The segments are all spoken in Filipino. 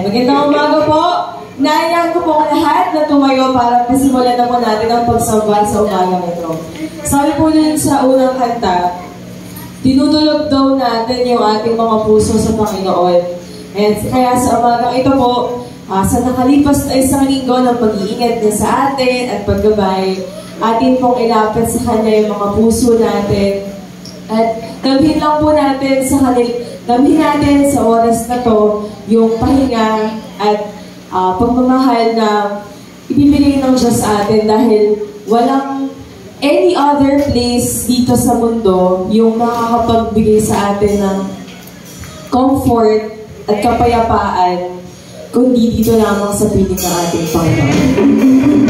Magandang umaga po. Naiyan ko po lahat na tumayo para pasimulan na po natin ang pagsamba sa Umaga Metro. Sabi po nun sa unang kanta, tinutulog daw natin yung ating mga puso sa Panginoon. And kaya sa umagang ito po, sa nakalipas na isang linggo ng pag-iingat niya sa atin at paggabay, atin pong ilapit sa Kanya yung mga puso natin. At damhin lang po natin sa kanila. Damhin natin sa oras na to yung pahinga at pagmamahal na ibibigay ng Diyos sa atin dahil walang any other place dito sa mundo yung makakapagbigay sa atin ng comfort at kapayapaan kundi dito lamang sa piling ng ating Panginoon.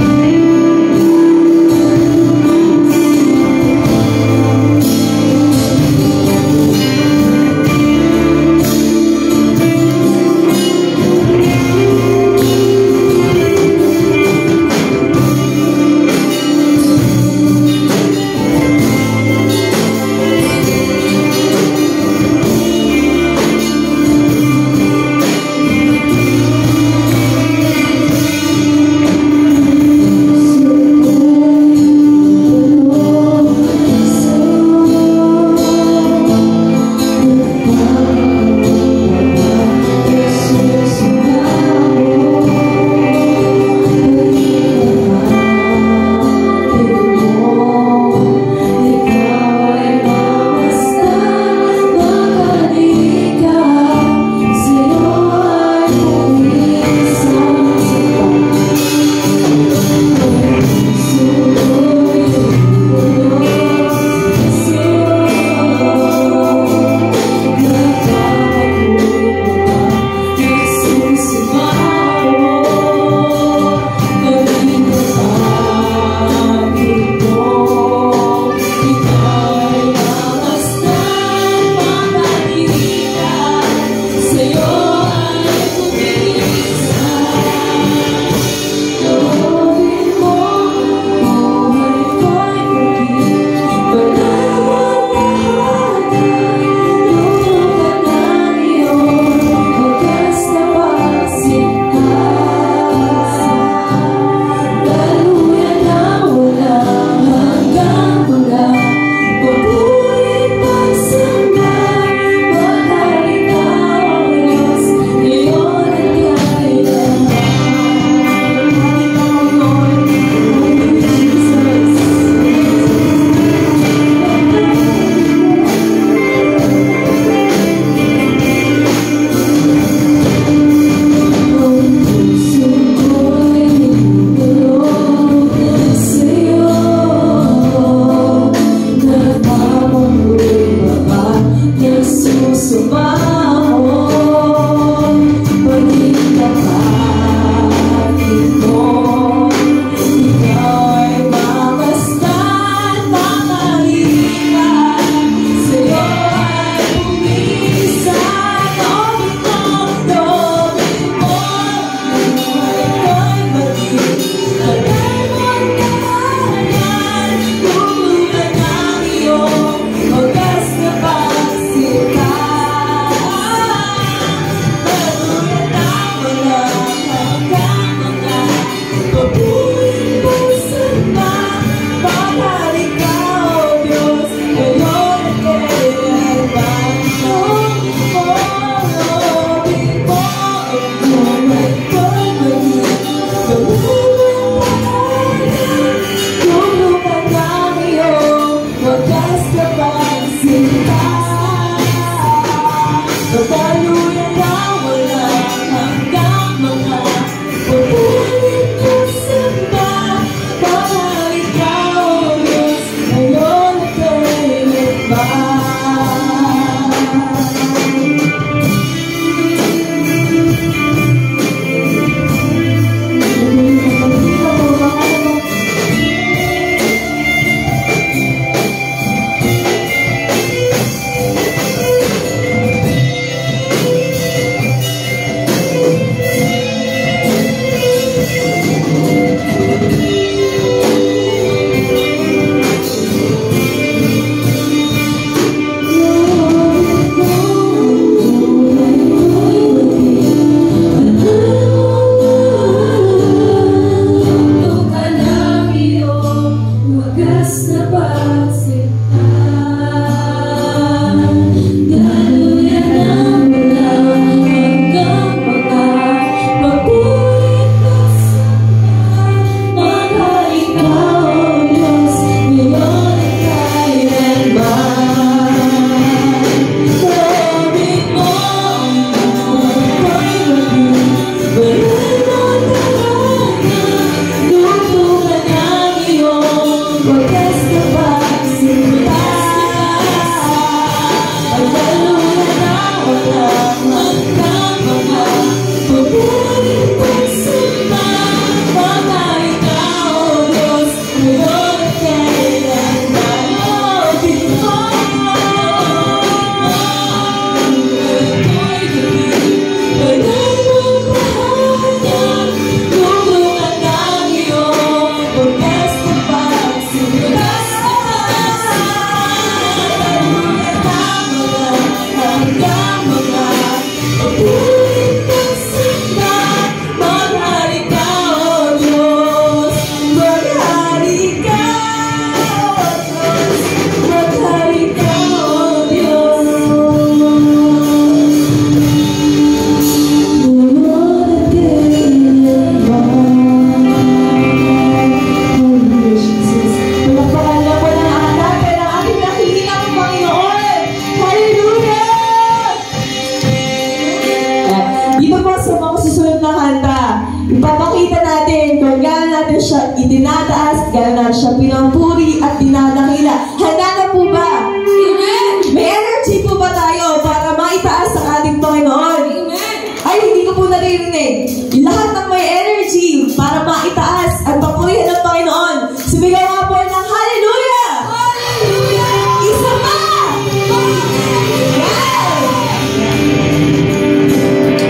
siya itinataas, gano'n natin siya pinampuri at dinadakila. Handa na po ba? Amen! May energy po ba tayo para maitaas ang ating Panginoon? Amen! Ay, hindi ko po naririnig. Lahat ng may energy para maitaas at papurihan ng Panginoon. Sumigaw nga po ng Hallelujah! Hallelujah! Isa pa!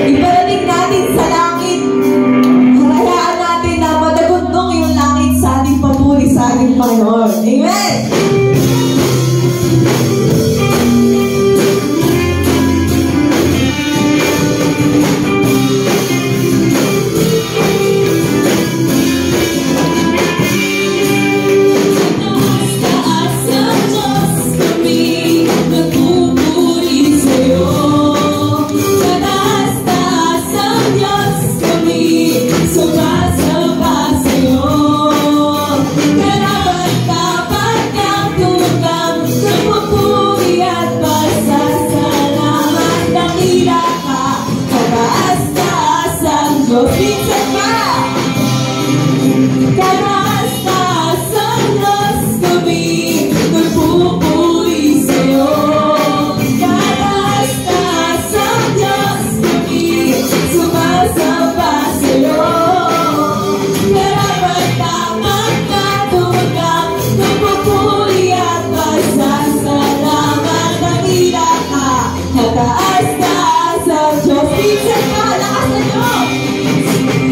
Ibarating natin sa langit. Hayaan natin na madagundong yung langit sa ating papuri sa ating Panginoon. Amen! Taas-taas ang Diyos. Minsan pa, lakas na Diyos.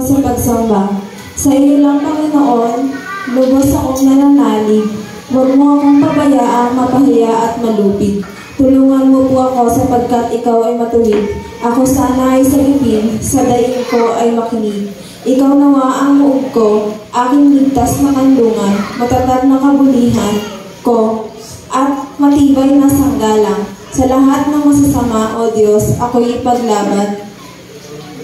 sa pagsamba. Sa iyo lang, Panginoon, lubos akong nananalig. Huwag mo akong pabayaang mapahiya at malupit. Tulungan mo po ako sapagkat ikaw ay matuwid. Ako sana ay salipin, sa daing ko ay makinig. Ikaw nawa ang muog ko, aking ligtas na kanlungan, matatag na kabulihan ko, at matibay na sanggalang. Sa lahat ng masasama, O Diyos, ako'y ipaglaban.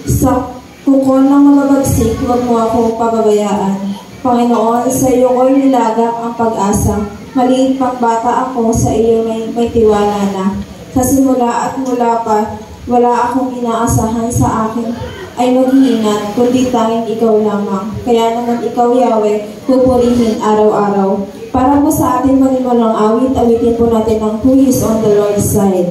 Sa kuko ng mababagsik, huwag mo akong pababayaan. Panginoon, sa iyo ko'y nilagak ang pag-asa. Maliit pang bata ako, sa iyo may tiwala na. Sa simula at mula pa, wala akong inaasahan sa akin ay mag-iingat, kundi tanging ikaw lamang. Kaya naman ikaw, Yahweh, pupurihin araw-araw. Para po sa ating maniwalang awit, awitin po natin ang Who is on the Lord's side.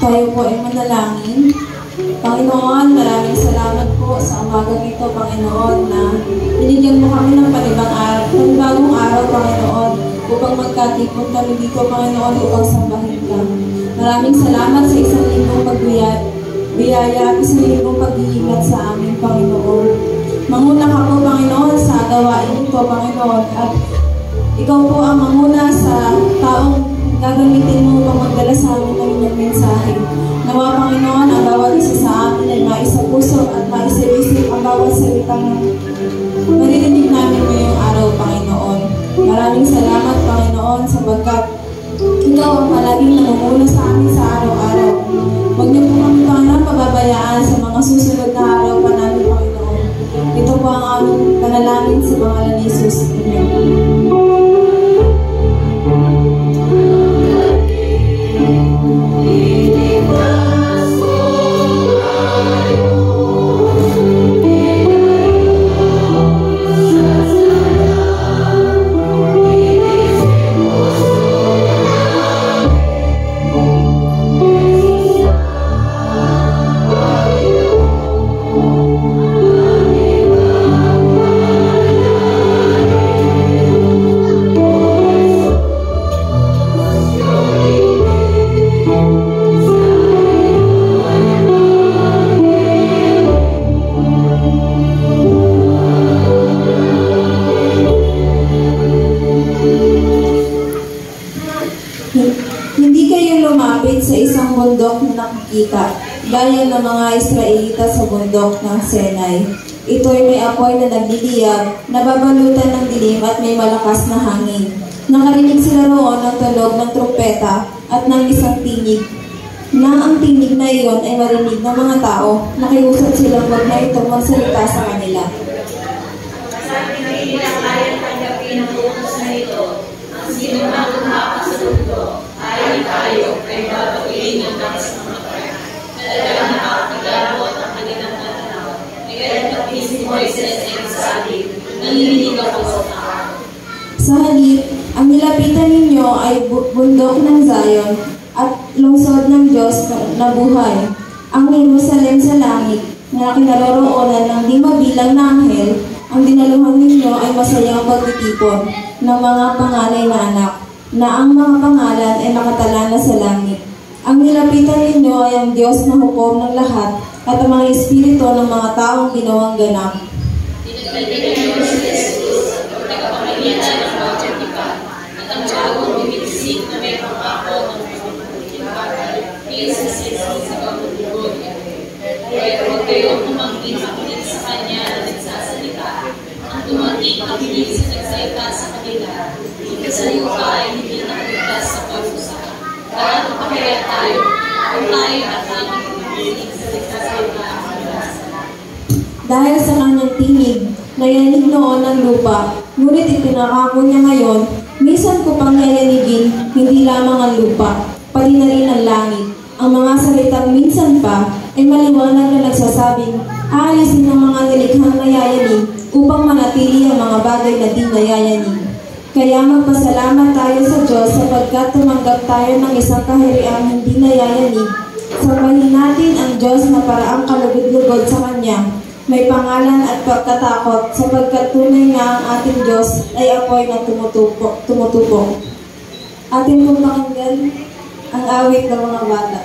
Tayo po ay manalangin. Panginoon, maraming salamat po sa umagang ito, Panginoon, na binigyan mo kami ng panibagong araw, Panginoon, upang magkatipon kami dito, Panginoon, upang sambahin ka. Maraming salamat sa isang linggong pagbiyaya at isang linggong pag-iingat sa amin, Panginoon. Manguna ka po, Panginoon, sa gawain ito, Panginoon, at ikaw po ang manguna sa taong gagamitin mo upang magdala sa amin ng inyong mensahe. Nawa, Panginoon, ang bawat isa sa amin ay maisapuso at maisip-isip ang bawat salitang maririnig namin ngayong araw, Panginoon. Maraming salamat, Panginoon, sapagkat ikaw ang palaging namumuno sa amin sa araw-araw. Huwag niyo po kami, Panginoon, pababayaan sa mga susunod na araw pa namin, Panginoon. Ito po ang aming panalangin sa pangalan ni Jesus. Amen. Hindi kayo lumapit sa isang bundok na nakikita, gaya ng mga Israelita sa bundok ng Sinai. Ito'y may apoy na nagliliyab, nababalutan ng dilim at may malakas na hangin. Nakarinig sila roon ng tunog ng trumpeta at ng isang tinig. Nang ang tinig na iyon ay marinig ng mga tao, nakiusap silang wag na itong magsalita sa kanila. Sabi na hindi lang kayang tanggapin ang utos na ito, ang sinumang lumakas sa mundo, ay tayo ay babawiin ng nais ng mga kaya. Talagang nakakagarabot ang kanilang natanaw. Ngayon pati si Moises ay nagsabi, nanginig ako sa tao. Sa halip, ang nilapitan ninyo ay bundok ng Zion at lungsod ng Diyos na buhay. Ang Jerusalem sa langit na kinaroroonan ng di mabilang na anghel, ang dinaluhan ninyo ay masayang pagtitipon ng mga panganay na anak, na ang mga pangalan ay nakatala na sa langit. Ang nilapitan ninyo ay ang Diyos na hukom ng lahat at ang mga espiritu ng mga taong ginawang ganap. Tinagdagan niyo si Jesus at tagapamagitan ng bawat tipan at ang bagong bibisik na may pangako ng pagpapalipan sa Jesus sa pagbubugon niya. Kaya huwag kayong tumangkin sa Kanya na nagsasalita. Ang tumangkin sa nagsalita sa kanila, sa lupa ay hindi nakalitas sa pag-usap. Gaano pa kaya tayo, kung tayo at aming tuminig sa nagsasalita ang kanila. Dahil sa kanyang tinig, nayanig noon ang lupa, ngunit ipinangako niya ngayon, minsan ko pang yayanigin, hindi lamang ang lupa, pati na rin ang langit. Ang mga salitang minsan pa ay maliwanag na nagsasabing, aalisin ng mga nilikhang nayayanig upang manatili ang mga bagay na di nayayanig. Kaya magpasalamat tayo sa Diyos sapagkat tumanggap tayo ng isang kahariang hindi nayayanig. Sambahin natin ang Diyos na paraang kalugod-lugod sa Kanya. May pangalan at pagkatakot sapagkat tunay nga ang ating Diyos ay apoy na tumutupok. Ating pong pakinggan ang awit ng mga bata.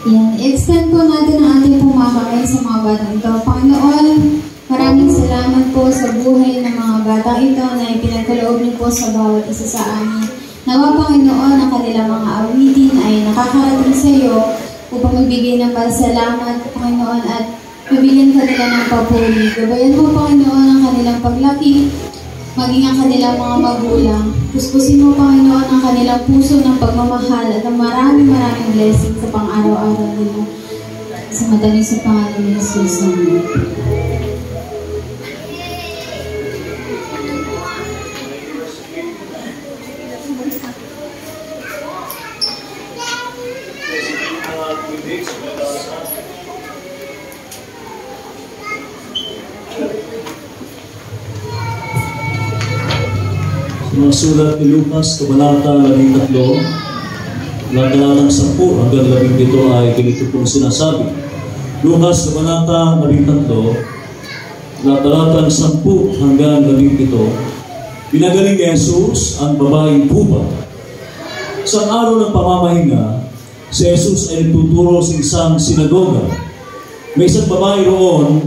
Yan, i-extend po natin ang ating pumakamay sa mga batang ito. Panginoon, maraming salamat po sa buhay ng mga batang ito na ipinagkaloob niyo po sa bawat isa sa amin. Nawa, Panginoon, ang kanilang mga awitin ay nakakarating sa iyo upang magbigay ng pasalamat, Panginoon, at mabigyan ka nila ng papuri. Gabayan mo, Panginoon, ang kanilang paglaki, maging ang kanilang mga magulang. Puspusin mo, Panginoon, ang kanilang puso ng pagmamahal at ang maraming blessing sa pang-araw-araw nila. Sa matamis sa pangalan ni Jesus. Amen. Mga sulat ni Lucas, Kabanata 13, talatang 10 hanggang 17 ay ganito pong sinasabi. Lucas, Kabanata 13, talatang 10 hanggang 17, pinagaling ni Jesus ang babaeng Kuba. Sa araw ng pamamahinga, si Jesus ay nagtuturo sa isang sinagoga. May isang babae roon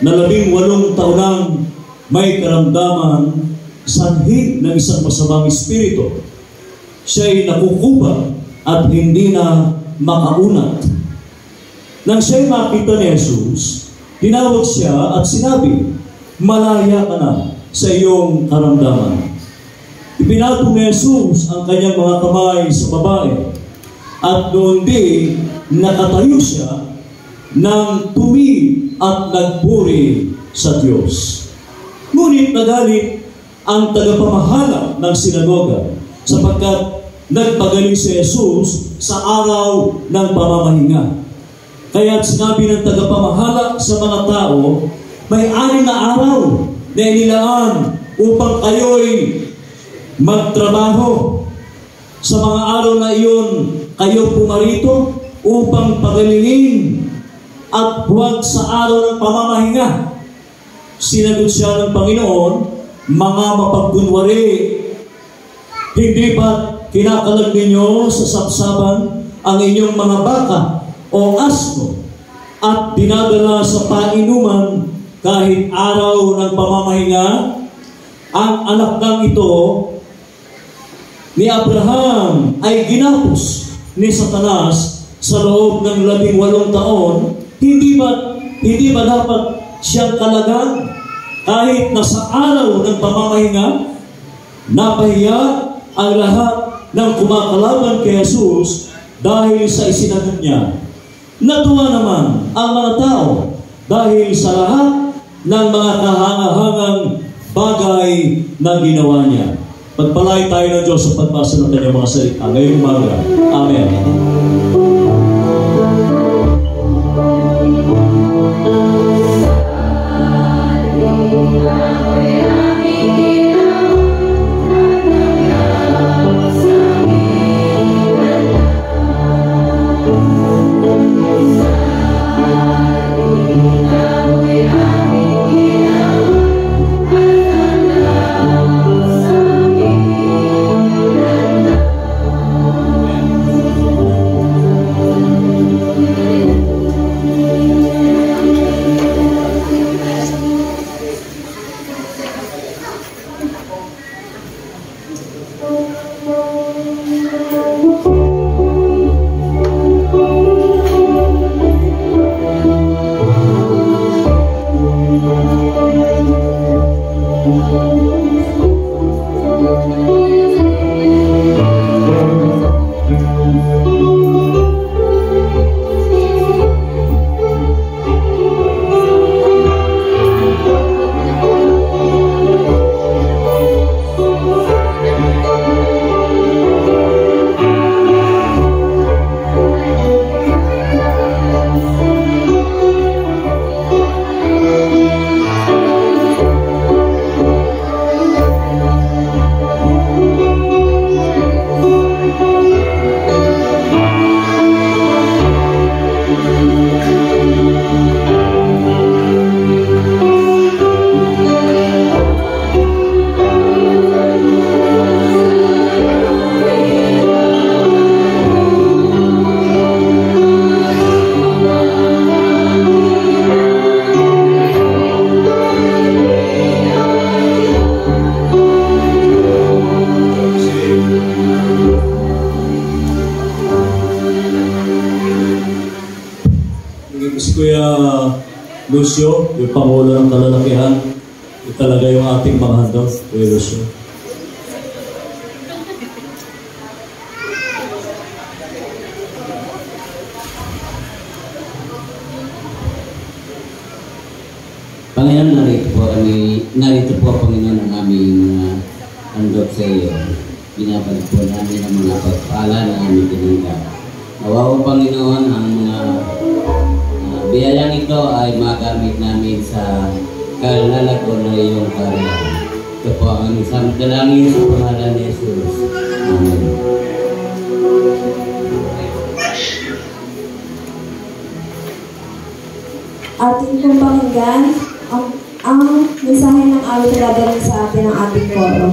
na 18 taonang may karamdaman sanhi ng isang masamang espiritu. Siya'y nakukuba at hindi na makaunat. Nang siya'y makita ni Jesus, tinawag siya at sinabi, "Malaya ka na sa iyong karamdaman." Ipinatong ni Jesus ang kanyang mga kamay sa babae at noon din nakatayo siya nang tumi at nagpuri sa Diyos. Ngunit nagalit ang tagapamahala ng sinagoga sapagkat nagpagaling si Jesus sa araw ng pamamahinga. Kaya't sinabi ng tagapamahala sa mga tao, may 6 na araw na inilaan upang kayo'y magtrabaho. Sa mga araw na iyon, kayo pumarito upang pagalingin at huwag sa araw ng pamamahinga. Sinagot siya ng Panginoon, mga mapagkunwari, hindi ba kinakalag ninyo sa sapsaban ang inyong mga baka o asno at dinadala sa painuman kahit araw ng pamamahinga? Ang anak ng ito ni Abraham ay ginapos ni Satanas sa loob ng 18 taon. Hindi ba dapat siyang kalagan kahit nasa araw ng pamamahinga? Napahiya ang lahat ng kumakalaban kay Jesus dahil sa isinagot niya. Natuwa naman ang mga tao dahil sa lahat ng mga kahangahangang bagay na ginawa niya. Pagpalay tayo ng Diyos sa pagbasa ng kanyang mga salita ngayong umaga. Amen. Lucio, yung Pangulo ng Kalalakihan, ito talaga yung ating mga handog, Kuya Lucio. Panginoon, narito po Panginoon ang aming mga handog sa iyo. Binabalik po namin ang mga pagpala na aming tinanggap. Nawawa Panginoon ang mga biyayang ito ay magamit namin sa kalalago na iyong karyan. Ito po ang isang dalangin sa pangalan ni Jesus. Amen. Ating pong pakinggan ang mensahe ng awit na dadalhin sa atin ng ating koro.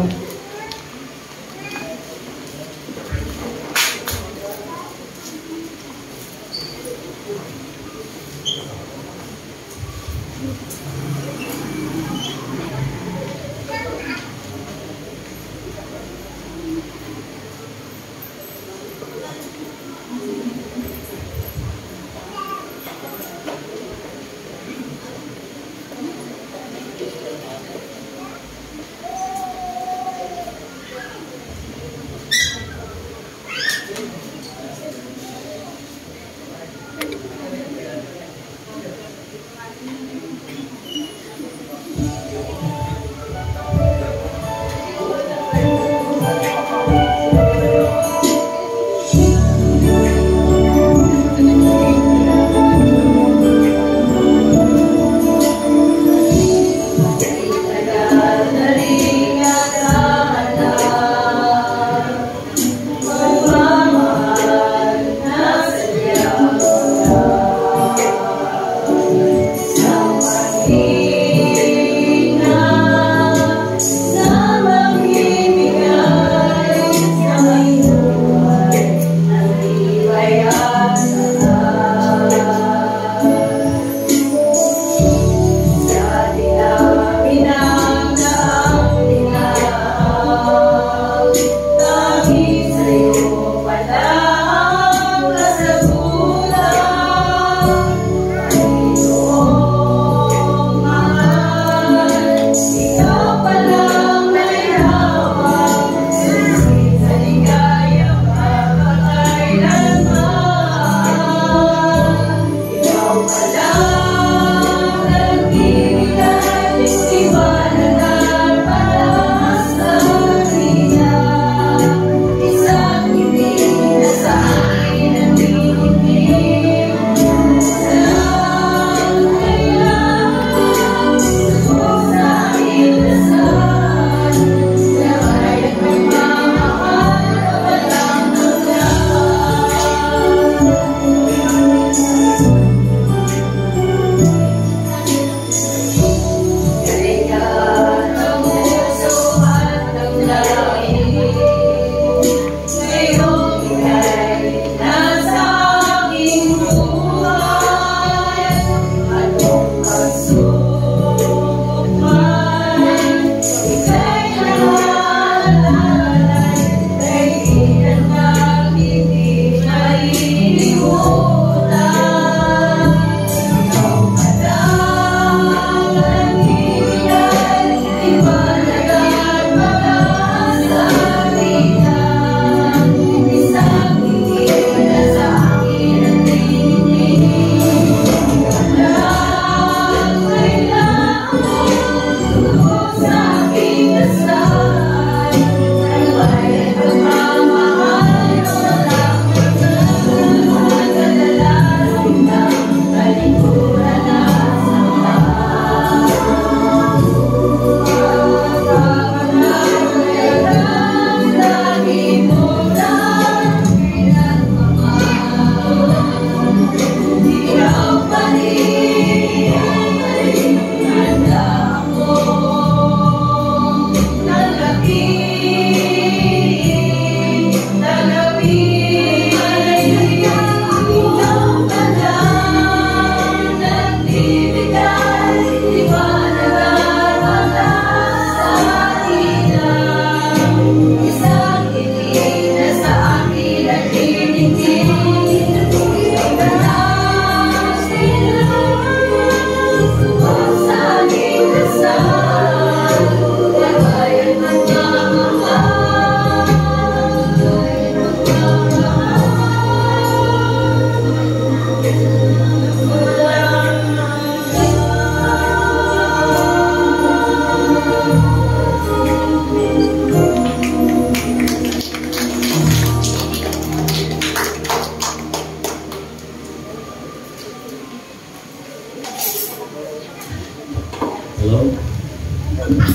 Hello?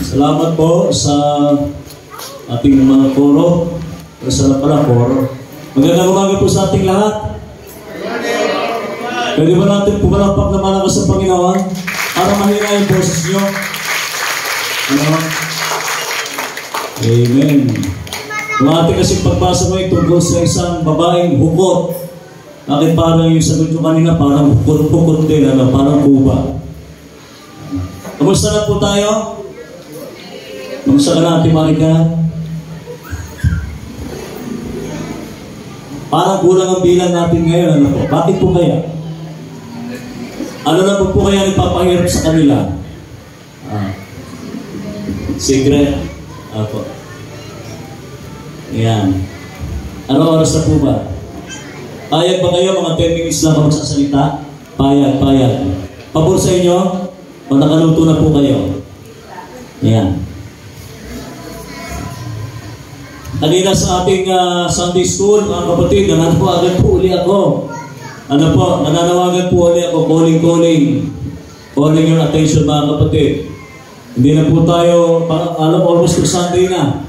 Salamat po sa ating mga koro. Masarap pala koro. Magandang umaga po sa ating lahat. Pwede ba natin pumalapak na malakas sa Panginoon para mahina yung boses nyo? Ano? Amen. Kung ating kasi pagbasa mo yung tungkol sa isang babaeng hukot, bakit parang yung sagot nyo kanina parang hukot-hukot din, ano? Parang kuba. Kamusta na po tayo? Kamusta ka na, Ate Marika? Parang kulang ang bilang natin ngayon. Ano po? Bakit po kaya? Ano na po kaya nagpapahirap sa kanila? Secret? Ako. Ayan. Ano oras na po ba? Payag ba kayo? Mga 10 minutes lang ako magsasalita? Payag. Pabor sa inyo? O nakaluto na po kayo? Ayan. Kanina sa ating Sunday school, mga kapatid, nananawagan po uli ako. Ano po, nananawagan po uli ako, calling your attention mga kapatid. Hindi na po tayo, alam, almost to Sunday na.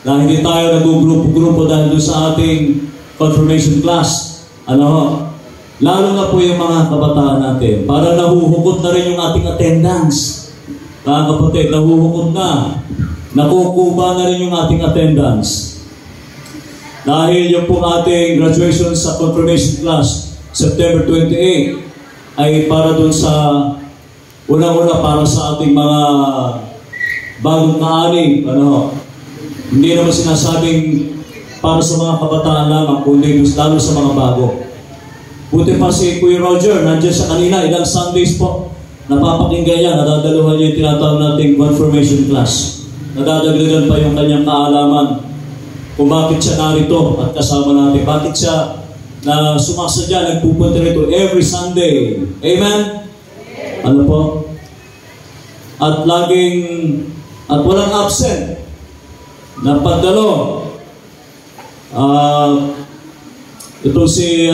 Dahil hindi tayo nag-grupo dahil doon sa ating confirmation class. Ano, lalo na po yung mga kabataan natin. Parang nahuhukot na rin yung ating attendance. Mga kapatid, nahuhukot na. Nakukuba na rin yung ating attendance. Dahil yung pong ating graduation sa confirmation class, September 28, ay para dun sa, unang-una para sa ating mga bagong kaani. Ano, hindi naman sinasabing para sa mga kabataan lamang, kundi lalo sa mga bago. Buti pa si Kuya Roger, nandiyan sa kanina, ilang Sundays po, napapakinggan niya, nadadaluhan niya yung tinatawag nating confirmation class. Nadadagdagan pa yung kanyang kaalaman kung bakit siya narito at kasama natin. Bakit siya na sumasadya, nagpupunta rito every Sunday. Amen? Ano po? At walang absent na pagdalo. Ito si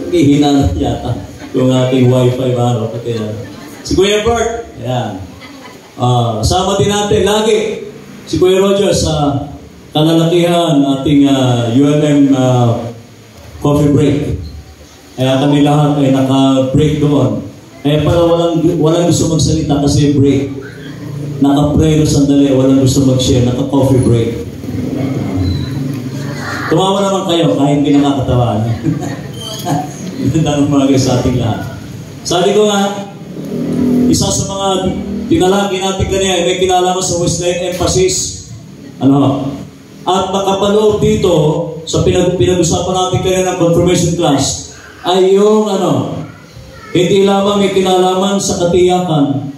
hihina na yata yung ating wifi ba? Si Kuya Bert. Ayan. Sama din natin lagi si Kuya Roger sa kalalakihan ating UMM coffee break. Kaya kami lahat ay naka-break doon. Kaya para walang gusto magsalita kasi break. Naka-prayer sandali, walang gusto mag-share, naka-coffee break. Tumawa naman kayo kahit hindi nakakatawa. Gandang umaga sa ating lahat. Sabi ko nga, isa sa mga tinalaki natin kanina ay may kinalaman sa Wesleyan emphasis. Ano? At nakapaloob dito sa pinag-usapan natin kanina ng confirmation class ay yung hindi lamang may kinalaman sa katiyakan.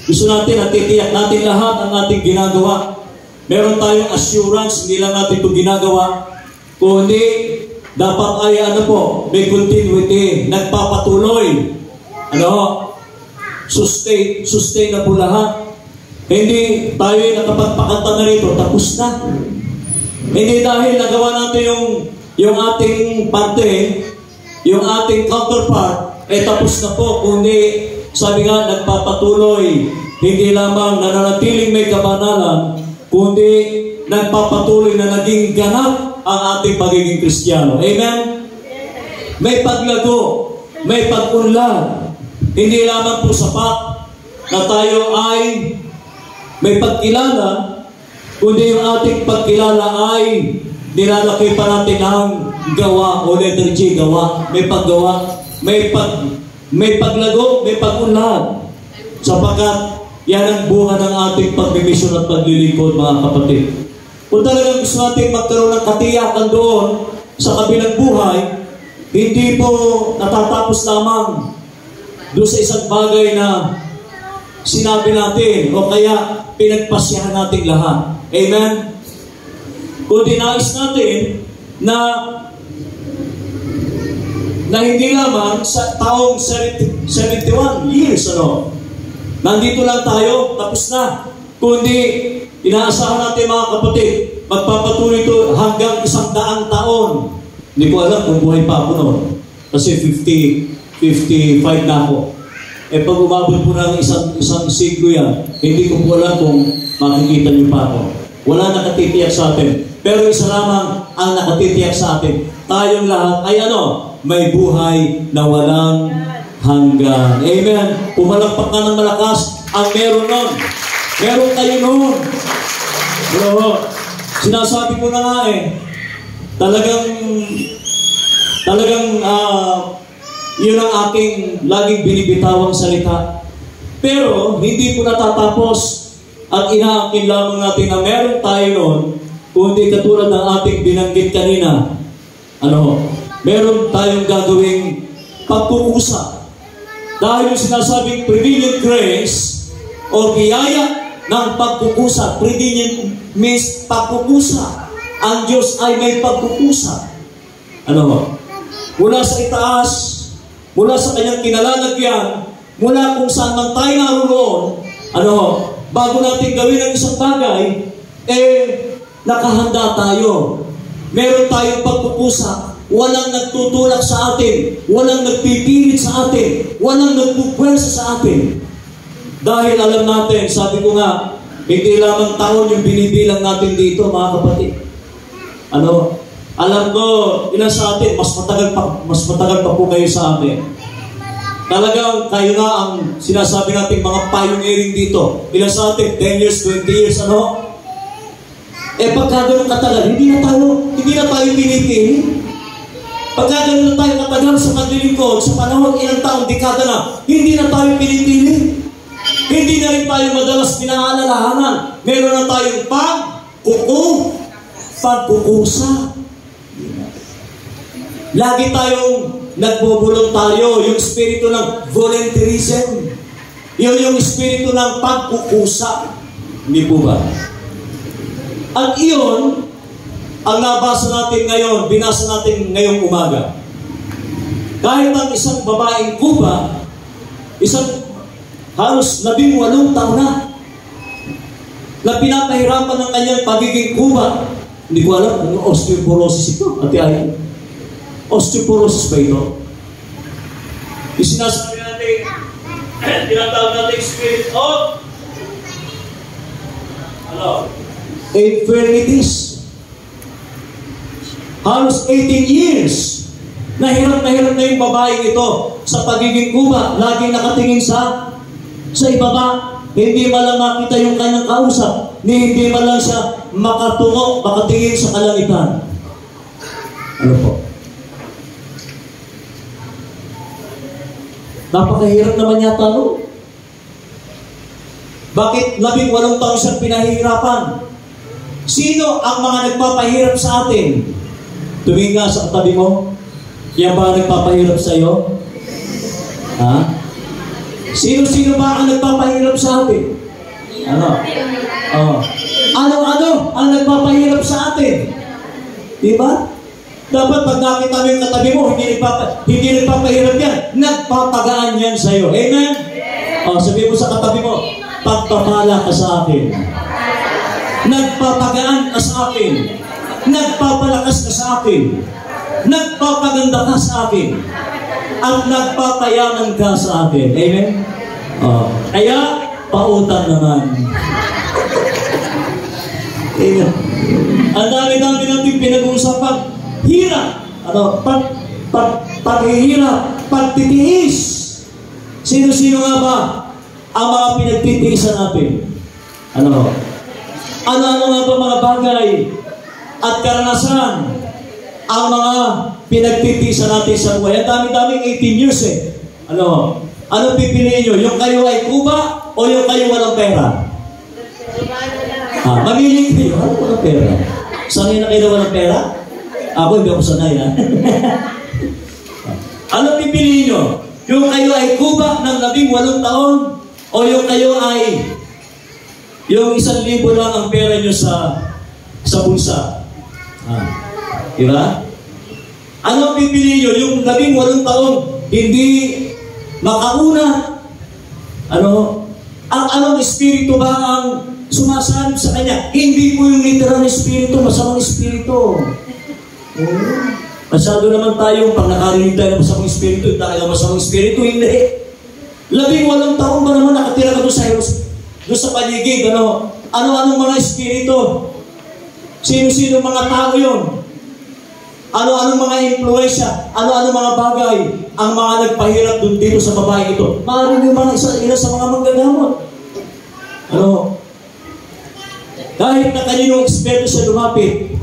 Gusto natin at titiyak natin lahat ang ating ginagawa. Meron tayong assurance, hindi lang natin ito ginagawa, kundi dapat ay may continuity, nagpapatuloy. Sustain na po lahat. Hindi tayo nakapagpakanta na rito, tapos na. Hindi dahil nagawa natin yung ating parte, yung ating counterpart, tapos na po, kundi sabi nga, nagpapatuloy. Hindi lamang nananatiling may kabanalan, kundi nagpapatuloy na naging ganap ang ating pagiging Kristiyano. Amen? May paglago, may pag-unlad. Hindi lamang po sapat na tayo ay may pagkilala, kundi yung ating pagkilala ay nilalaki pa natin ang gawa o letter G, gawa. May paggawa, may paglago, may pag-unlad. Sapagkat yan ang bunga ng ating pagmimisyon at paglilingkod, mga kapatid. Kung talagang gusto natin magkaroon ng katiyakan doon sa kabilang buhay, hindi po natatapos lamang doon sa isang bagay na sinabi natin o kaya pinagpasyahan natin lahat. Amen? Kung dinais natin na hindi lamang sa taong 71 years, nandito lang tayo, tapos na. Kundi, inaasahan natin mga kapatid, magpapatuloy ito hanggang 100 taon. Hindi ko alam kung buhay pa ako noon. Kasi 50 55 na ako. Eh pag umabot po ng isang siglo yan, hindi ko po alam kung makikita niyo pa ako. Wala nakatitiyak sa atin. Pero isa lamang ang nakatitiyak sa atin. Tayong lahat ay may buhay na walang hanggan. Amen. Pumalakpak ka ng malakas ang meron nun. Meron kayo nun. Pero, sinasabi ko na nga talagang yun ang aking laging binibitawang salita. Pero, hindi po natatapos at inaangkin lamang natin na meron tayo nun, kundi katulad ng ating binanggit kanina, meron tayong gagawing pagkukusa. Dahil yung sinasabing prevenient grace o biyaya ng pagkukusa, prevenient means pagkukusa. Ang Diyos ay may pagkukusa. Mula sa itaas, mula sa kanyang kinalalagyan, mula kung saan man tayo naroon, bago natin gawin ang isang bagay, nakahanda tayo. Meron tayong pagkukusa. Walang nagtutulak sa atin. Walang nagpipilit sa atin. Walang nagpupwersa sa atin. Dahil alam natin, sabi ko nga, hindi lamang taon yung binibilang natin dito, mga kapatid. Alam ko, ilan sa atin, mas matagal pa po kayo sa amin. Talagang kayo na ang sinasabi natin mga pioneering dito. Ilan sa atin, 10 years, 20 years, pagka ganun katagal, hindi na tayo pinipili. Pagka ganun na tayo katagal sa paglilingkod, sa panahon ilang taong, dekada na, hindi na tayo pinipili. Hindi na rin tayo madalas pinaalalahanan. Meron na tayong pagkukusa. Lagi tayong nagbobolontaryo, yung espiritu ng volunteerism. Yun yung espiritu ng pagkukusa. Hindi po ba? At iyon, ang nabasa natin ngayon, binasa natin ngayong umaga. Kahit ang isang babaeng Cuba, halos 18 taon na pinapahirapan ng kanyang pagiging Cuba. Hindi ko alam kung osteoporosis ito. Ate ay, osteoporosis ba ito? Yung sinasabi natin, tinatawag natin spirit of infirmities. Halos 18 years. Nahirap na yung babaeng ito sa pagiging Cuba. Laging nakatingin sa ibaba. Hindi malang makita yung kanyang kausap. Hindi malang siya makatingin sa kalangitan. Po? Napakahirap naman yata, Bakit 18 taon siyang pinahihirapan? Sino ang mga nagpapahirap sa atin? Tumingin nga sa katabi mo. Yan ba ang nagpapahirap sa iyo? Sino-sino ba ang nagpapahirap sa atin? Ano ang nagpapahirap sa atin? Diba? Dapat pag nakita mo yung katabi mo, hindi nagpapahirap yan. Nagpapagaan yan sa iyo. Amen? Sabihin mo sa katabi mo, pagpapala ka sa akin. Nagpapagaan ka sa akin. Nagpapalakas ka sa akin. Nagpapaganda ka sa akin. At nagpapayaman ka sa akin. Amen? Kaya, pautang naman. Amen. Ang dami-dami natin pinag-uusapan. Hirap. Paghihirap. Pagtitiis. Sino-sino nga ba ang mga pinagtitiisan natin? Ano nga ba mga bagay at karanasan ang mga pinagtitiisan natin sa buhay? Ang dami-daming 18 years Ano pipiliin nyo? Yung kayo ay Cuba o yung kayo walang pera? Mamili kayo. Ano walang pera? Sanay na kayo walang pera? Ako hindi ako sanay, Ano pipiliin nyo? Yung kayo ay Cuba ng 18 taon o yung kayo ay yung 1,000 lang ang pera nyo sa bulsa? Diba? Ano pipiliin nyo? Yung 18 taon hindi makauna? Anong espiritu ba ang sumasalib sa kanya? Hindi po yung literal na espiritu, masamang espiritu. Masyado naman tayo, pag nakarinig tayo ng masamang espiritu, tayo ng masamang espiritu, hindi. 18 taon ba naman nakatira ka doon sa paligid, ano-anong mga espiritu? Sino-sino mga tao yun? Ano-anong mga influensya? Ano-anong mga bagay ang mga nagpahirap doon dito sa babae ito? Maaaring yung mga ilan sa mga manggagamot. Kahit na kaninong eksperto siya lumapit,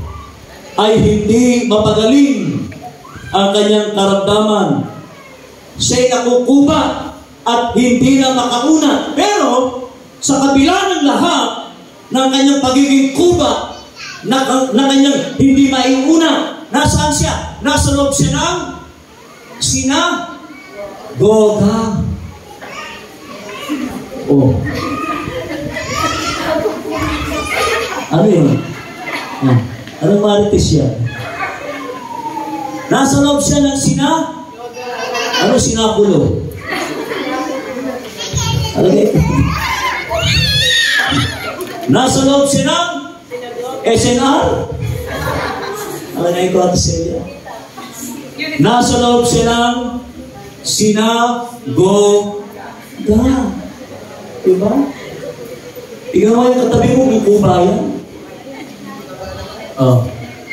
ay hindi mapagaling ang kanyang karamdaman. Siya'y nakukuba at hindi na makauna. Pero, sa kabila ng lahat ng kanyang pagiging kuba, na kanyang hindi maiuna, nasaan siya? Nasa loob siya ng sinagoga. Ano yun? Anong marites yan? Nasa loob siya ng sinapulo? Ano yun? Nasa loob siya ng SNR? Ano na yung kwento sa iyo? Nasa loob siya ng sinagoga. Diba? Tingnan mo yung katabi mo, may kubayan.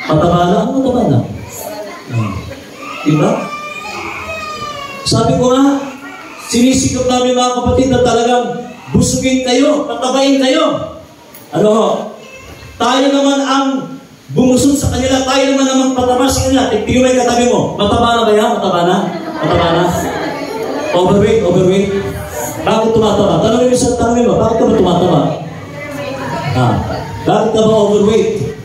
Mataba na? Ano mataba na? Diba? Sabi ko nga, sinisikap namin mga kapatid na talagang busugin kayo, patabain kayo. Tayo naman ang bumusog sa kanila, tayo naman ang pataba sa kanila. Tingnan mo yung katabi mo, mataba na ba yan? Mataba na? Overweight? Bakit tumataba? Tanongin mo, bakit ka ba tumataba? Bakit ka ba overweight?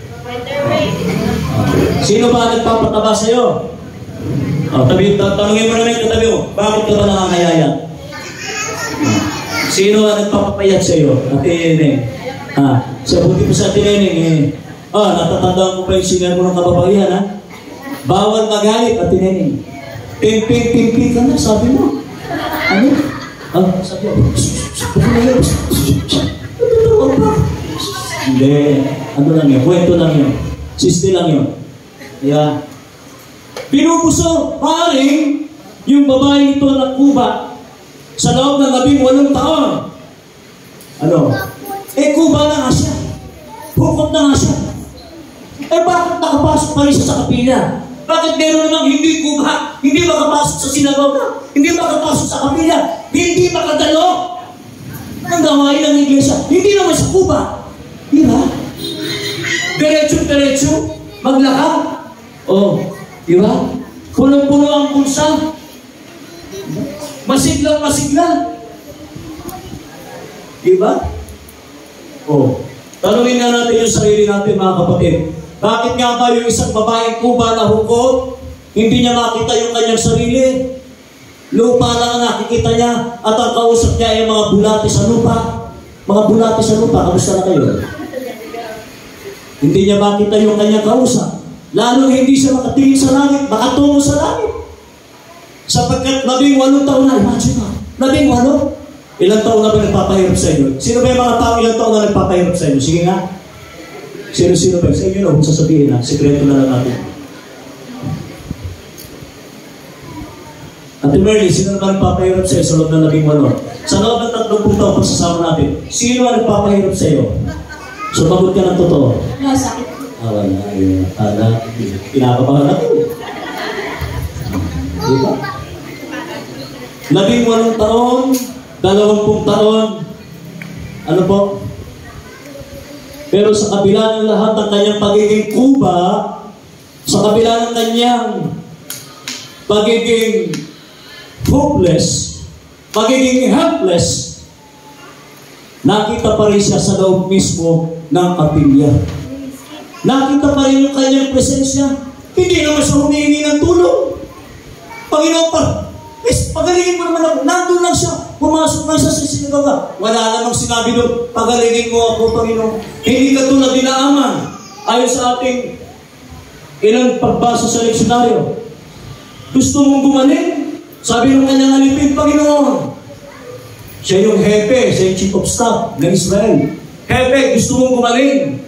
Sino ba nagpapataba sa'yo? Tanongin mo naman yung katabi mo, bakit ka ba nangangayaya? Sino ang nagpapapayat sa'yo? Ate Neneng. Sa buti po sa Ate Neneng, natatandaan mo pa yung singer mo ng kababaihan, ha? Bawal magalit, Ate Neneng. Pimping ka na, sabi mo. Ano? Sabi mo. Hindi. Ano lang yun? Kwento lang yun. Siste lang yun. Kaya, pinupuso, paring, yung babae ito na kuba sa loob ng 18 taon. Kuba na nga siya. Hukot na nga siya. Bakit nakapasok pa rin siya sa kapila? Bakit meron namang hindi kuba? Hindi makapasok sa sinagoga? Hindi makapasok sa kapila? Hindi makadalo? Ang gawain ng iglesia, hindi naman sa kuba. Di ba? Diretso, maglakad. Di ba? Punong-puno ang pulsa. Masiglang. Di ba? Tanungin nga natin yung sarili natin, mga kapatid. Bakit nga ba yung isang babaeng kuba na hukot, hindi niya makita yung kanyang sarili? Lupa lang ang nakikita niya at ang kausap niya ay mga bulati sa lupa. Mga bulati sa lupa, kamusta na kayo? Hindi niya makita yung kanyang kausap. Lalo hindi siya makatingin sa langit, makatungo sa langit. Sapagkat 18 taon na, imagine mo, 18? Ilang taon na ba nagpapahirap sa inyo? Sino ba yung mga tao ilang taon na nagpapahirap sa inyo? Sige nga. Sino ba? Sa inyo na, huwag sasabihin na. Sikreto na lang natin. Ate Merly, sino na nagpapahirap sa iyo sa loob ng 18? Sa loob ng 30 taon pagsasama natin, sino ang nagpapahirap sa iyo? Sumagot ka ng totoo. Sakit. Wala. Pinakabahan ako. Diba? 18 taon, 20 taon, ano po? Pero sa kabila ng lahat ng kanyang pagiging kuba, sa kabila ng kanyang pagiging hopeless, pagiging helpless, nakita pa rin siya sa loob mismo ng kapilya. Nakita pa rin yung kanyang presensya. Hindi naman siya humihingi ng tulong. Panginoon pa, pagalingin mo naman ako. Nandun lang siya. Pumasok na siya sa sinagoga. Wala namang sinabi doon, pagalingin mo ako, Panginoon. Hindi ka tulad din Naaman. Ayon sa ating ilang pagbasa sa leksyonaryo. Gusto mong gumaling? Sabi ng kanyang alipin, Panginoon. Siya yung hepe, siya yung chief of staff ng Israel. Hepe, gusto mong gumaling?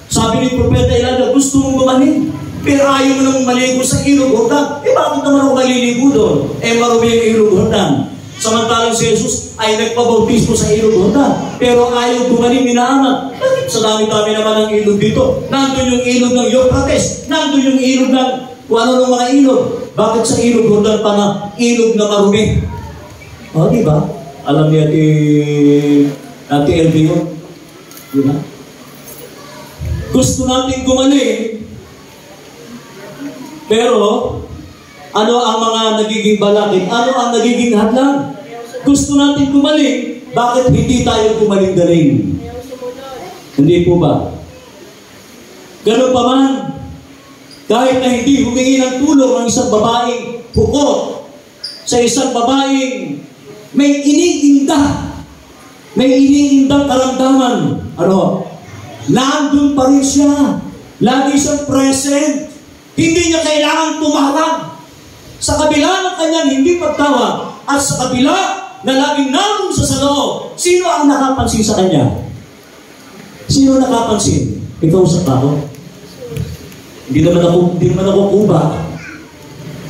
Sabi ni Propeta Elijah, gusto mong gumaling? Pero ayaw mo namang maligo sa ilog Jordan. Bakit naman ako maliligo doon? Marumi yung ilog Jordan. Samantalang si Jesus ay nagpabautismo sa ilog Jordan. Pero ayaw gumaling inaanak. Bakit sa dami-dami naman ang ilog dito? Nandun yung ilog ng Euphrates. Nandun yung ilog ng kung ano ng mga ilog. Bakit sa ilog Jordan pa na ilog na marumi? Diba? Alam niya Ate LB yun. Diba? Gusto natin gumaling. Pero ano ang mga nagiging balakid? Ano ang nagiging hadlang? Gusto natin gumaling, bakit hindi tayo gumaling-galing? Hindi po ba? Ganun pa man, kahit na hindi humingi ng tulong ang isang babaeng hukot sa isang babaeng may iniindang karamdaman. Ano? Nandun pa rin siya. Lagi siyang present. Hindi niya kailangan tumawag. Sa kabila ng kanyang hindi pagtawag at sa kabila na laging naroon sa loob, sino ang nakapansin sa kanya? Sino nakapansin? Ikaw sa tao? Hindi naman ako kuba.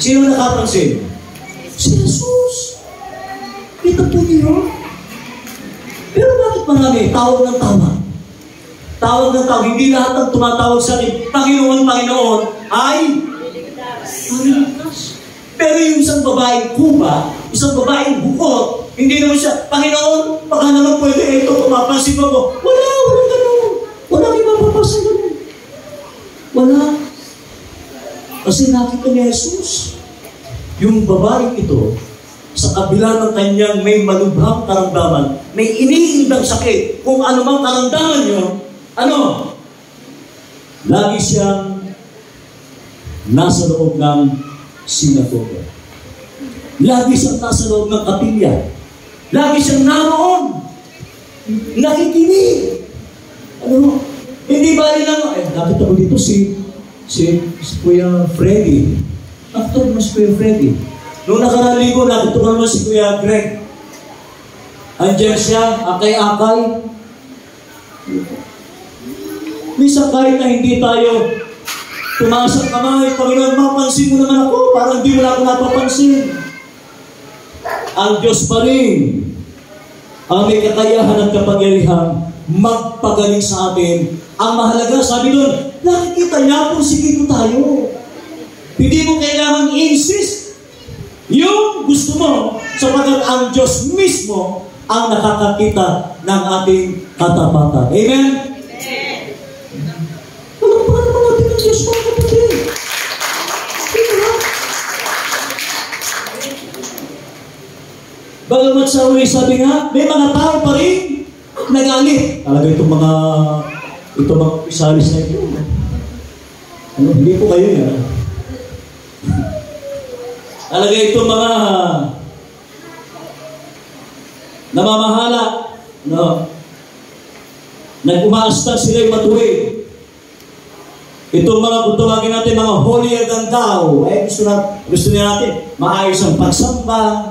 Sino nakapansin? Si Jesus. Kita po niyo. Pero bakit marami? Tawag ng tawag. Tawag ng tawag. Hindi lahat ng tumatawag sa akin, Panginoon ay maliligtas. Pero yung isang babaeng kuba, isang babaeng bukot, hindi naman siya, Panginoon, baka naman pwede ito, mapapansin ako. Walang ganun. Walang imapapansin ganun. Wala. Kasi nakita ni Jesus, yung babaeng ito, sa kabila ng kanyang may malubhang karamdaman, may iniindang sakit, kung ano mang karamdaman yun, lagi siyang nasa loob ng sinagoga. Lagi siyang nasa loob ng kapilya. Lagi siyang naroon. Nakikinig. Hindi ba rin nakita mo dito si Kuya Freddy. Nakita mo si Kuya Freddy. Noong nakarang linggo, nakita ko naman si Kuya Greg. Andiyan siya, akay-akay. Minsan kahit na hindi tayo tumaas ang kamay, Panginoon, mapansin mo naman ako, parang hindi mo na ako napapansin. Ang Diyos pa rin ang may kakayahan at kapangyarihan magpagaling sa atin. Ang mahalaga, sabi doon, nakikita niya kung sige ko tayo. Hindi mo kailangan i-insist yung gusto mo, sapagkat ang Diyos mismo ang nakakakita ng ating katapatan. Amen? Walang pa naman natin ang Diyos, mga kapatid. Bagamat sa uli, sabi nga, may mga tao pa rin nagalit. Talaga itong mga isalis na ito. Hindi po kayo yan. Talaga itong mga namamahala, nag-umaastan sila yung matuwid. Itong mga, kung tawagin natin, mga holier than thou. Gusto niya natin, maayos ang pagsamba.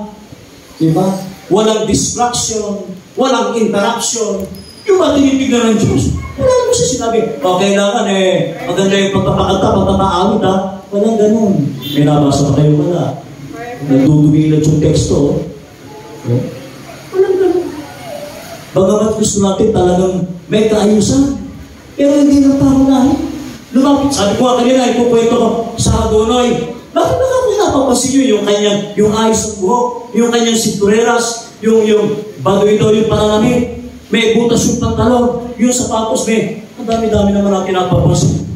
Diba? Walang distraction, walang interruption. Yung ba tinitignan ng Diyos? Wala mo siya sinabi, kailangan maganda yung pagpapakanta, pagpapaawit ha. Walang ganun. May nabasa pa kayo wala. Nagdudumilat yung teksto. Walang ganun. Bagamat gusto natin talagang may kaayusan. Pero hindi na pangunahin. Lumapit. Sabi ko nga kanina, ipukwento ko sa Adonoy. Bakit ba ako napapansin nyo yung ayos ng buhok, yung kanyang sintureras, yung bago ito yung pananamit, may butas yung pantalon, yung sapatos, ang dami-dami naman natin napapansin.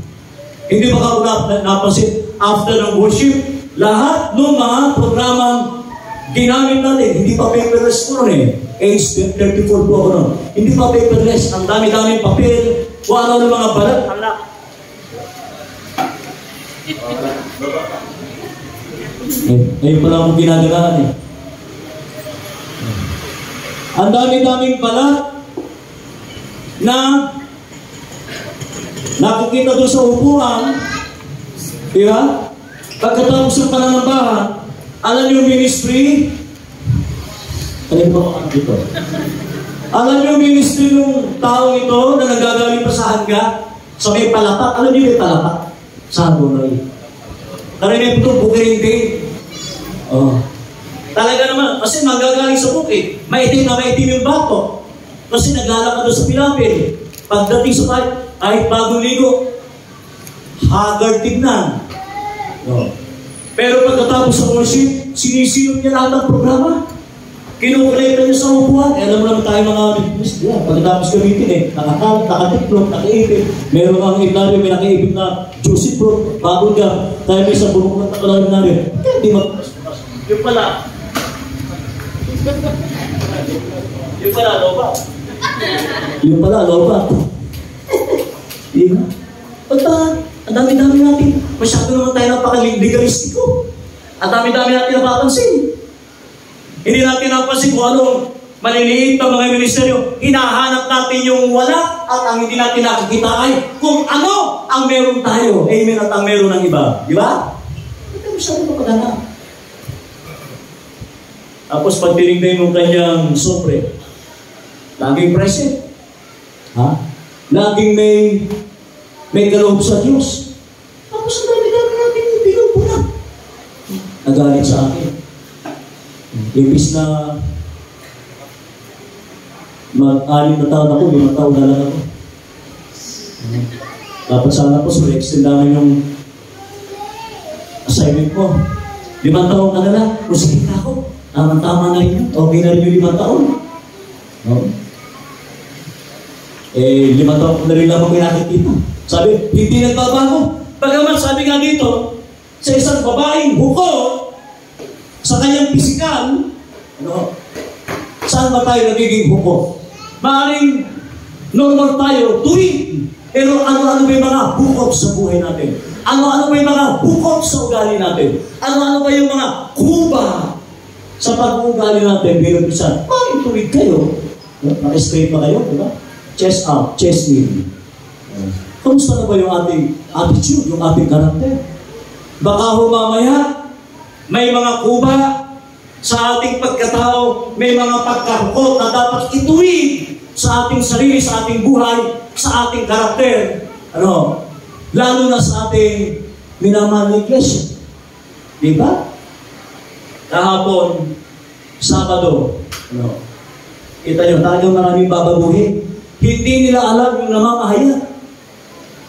Hindi ba ako napansin? After ng worship, lahat ng mga programang ginamit natin, hindi pa paperless po nun Age 34 po ako nun. Hindi pa paperless, ang dami-daming papel, kung ano ng mga balat, anak. Ngayon pala akong ginagalaan Ang dami-daming balat na nakikita doon sa upuan, di ba? Pagkatapos ng pananambahan, alam niyo ministry? Alam mo ako dito. Alam niyo ministry ng taong ito na nagagaling pa sa hangga, sa may palapak. Alam niyo may palapak? Sabo na rin. Karamihan po ito, bukirin din. Talaga naman, kasi manggagaling sa bukid, maitim na maitim yung bato. Kasi naglalakad doon sa pilapil. Pagdating sa bahay, kahit bagong ligo, haggard tignan. Pero pagkatapos sa worship, sinisilong niya lahat ng programa. Kinukulekta niya sa upuan. Alam mo naman tayo mga yeah, pagkatapos gamitin nakatiklop, nakaipit. Meron ang iblado, may nakaipit na juicy fruit, bagong gam. Tayo may isang bumuk na takalawin namin. Hindi yung pala. Yung pala, lobat. Yung pala, lobat. Diba? Pagka, ang dami-dami natin, masyado naman tayo napaka-legalistiko. Ang dami-dami natin napapansin. Hindi natin napansin kung anong maliliit na mga ministeryo. Hinahanap natin yung wala at ang hindi natin nakikita ay kung ano ang meron tayo. Amen, at ang meron ng iba. Di ba? Ito masyado mapaganap. Tapos pag tinignan mo kanyang sobre, laging present. Laging may kaloob sa Diyos. Tapos ang dami-dami natin bilog po na. Nagalit sa akin. Ibis na mag-anim na taon ako, 5 taon na lang ako. Dapat sana po, so extend namin yung assignment mo. 5 taon ka na lang, sige ka ako. Tama na rin yun. Okay na rin yung 5 taon. 5 taon na rin lang ako pinakikita. Sabi, hindi nagbabago. Bagaman sabi nga dito, sa isang babaeng huko, sa kanyang pisikal, saan ba tayo nagiging huko? Maaaring normal tayo, tuwid. Pero ano-ano ba yung mga hukot sa buhay natin? Ano-ano ba yung mga hukot sa ugali natin? Ano-ano ba yung mga kuba sa pag-uugali natin bilang pisan? Maaaring tuwid kayo. Naka-straight pa kayo, diba? Chest up, chest in. Kamusta na ba yung ating attitude, yung ating karakter? Baka mamaya, may mga kuba sa ating pagkatao, may mga pagkahukot na dapat ituwid sa ating sarili, sa ating buhay, sa ating karakter. Lalo na sa ating minamahal na iglesia. Diba? Kahapon, Sabado, kita nyo, talagang maraming bababuhin. Hindi nila alam yung namamahayag.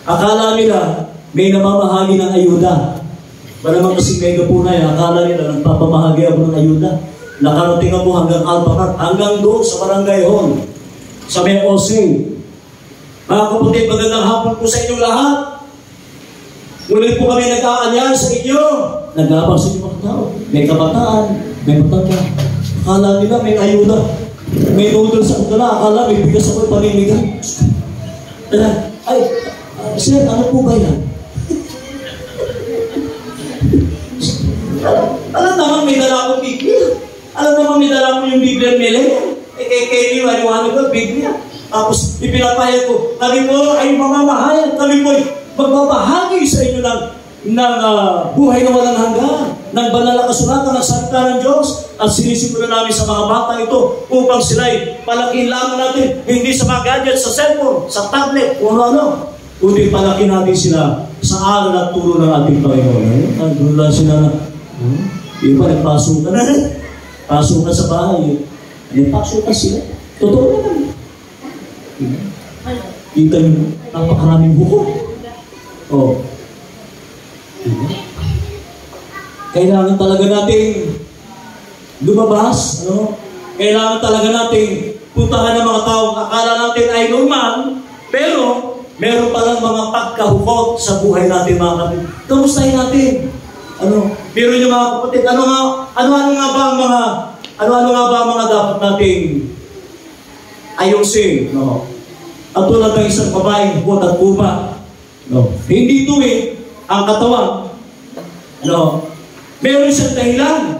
Akala nila may namamahagi ng ayuda. Ba naman kasing mega po na yan, akala nila nagpapamahagi ako ng ayuda. Nakarating ako hanggang Alpamart, hanggang doon sa Barangay Hall, sa May Osing. Mga kapatid, magandang hapon po sa inyong lahat. Ngunit po kami nag-aanyar sa inyo. Nag-aabang sa inyo mga tao. May kabataan, may matanda. Akala nila may ayuda. May noodle sa kanila, akala may bigas ako paninigay. Ay, sir, ano po ba yan? Alam naman may dala akong Biblia. Alam naman may dala akong yung Biblia nila. Kay liwanag ko, Biblia. Tapos ipinapahayag ko, kami po ay mamamahayag. Kami po ay magbabahagi sa inyo ng buhay na walang hanggan. Ng banal na kasulatan, ng salita ng Diyos. At sinisimulan namin sa mga bata ito upang sila'y palakin lamang natin. Hindi sa mga gadgets, sa cellphone, sa tablet, o ano. Kundi palakin natin sila sa aral at turo ng ating Panginoon. Doon lang sila na, yung pa, nagpasukan na rin. Pasukan sa bahay. Nagpasukan sila. Totoo naman. Kita nyo, napakaraming buko. Kailangan talaga natin lumabas. Kailangan talaga natin puntahan ng mga taong akala natin ay normal, pero meron palang mga pagkahukot sa buhay natin, mga kapatid. Kamustahin natin? Pero yung mga kapatid, ano nga ba ang mga dapat nating ayusin? At tulad ng isang babaeng hukot at kuba. Hindi tuwid ang katawan. Meron siyang dahilan.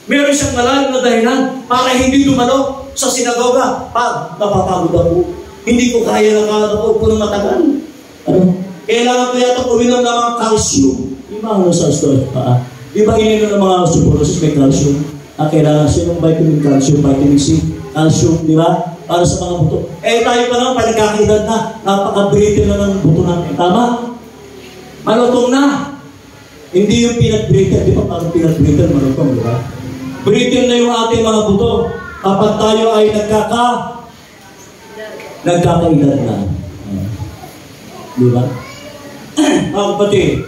Meron siyang malalim na dahilan para hindi dumalo sa sinagoga. Pag napapagod ako, hindi ko kaya nakakaupo ng matagal. Kailangan ko yata uminom ng mga calcium. Di ba sa store? Di ba ininom ng mga osteoporosis may calcium? Kailangan siya ng vitamin calcium, vitamin C, calcium, di ba? Para sa mga buto. Tayo pa naman, panagkakaedad na, napaka-brittle na ng buto natin. Tama? Malutong na. Hindi yung peanut brittle. Di ba parang peanut brittle, malutong, di ba? Brittle na yung ating mga buto. Kapag tayo ay nagkakaedad na. Di ba? Mga kapatid,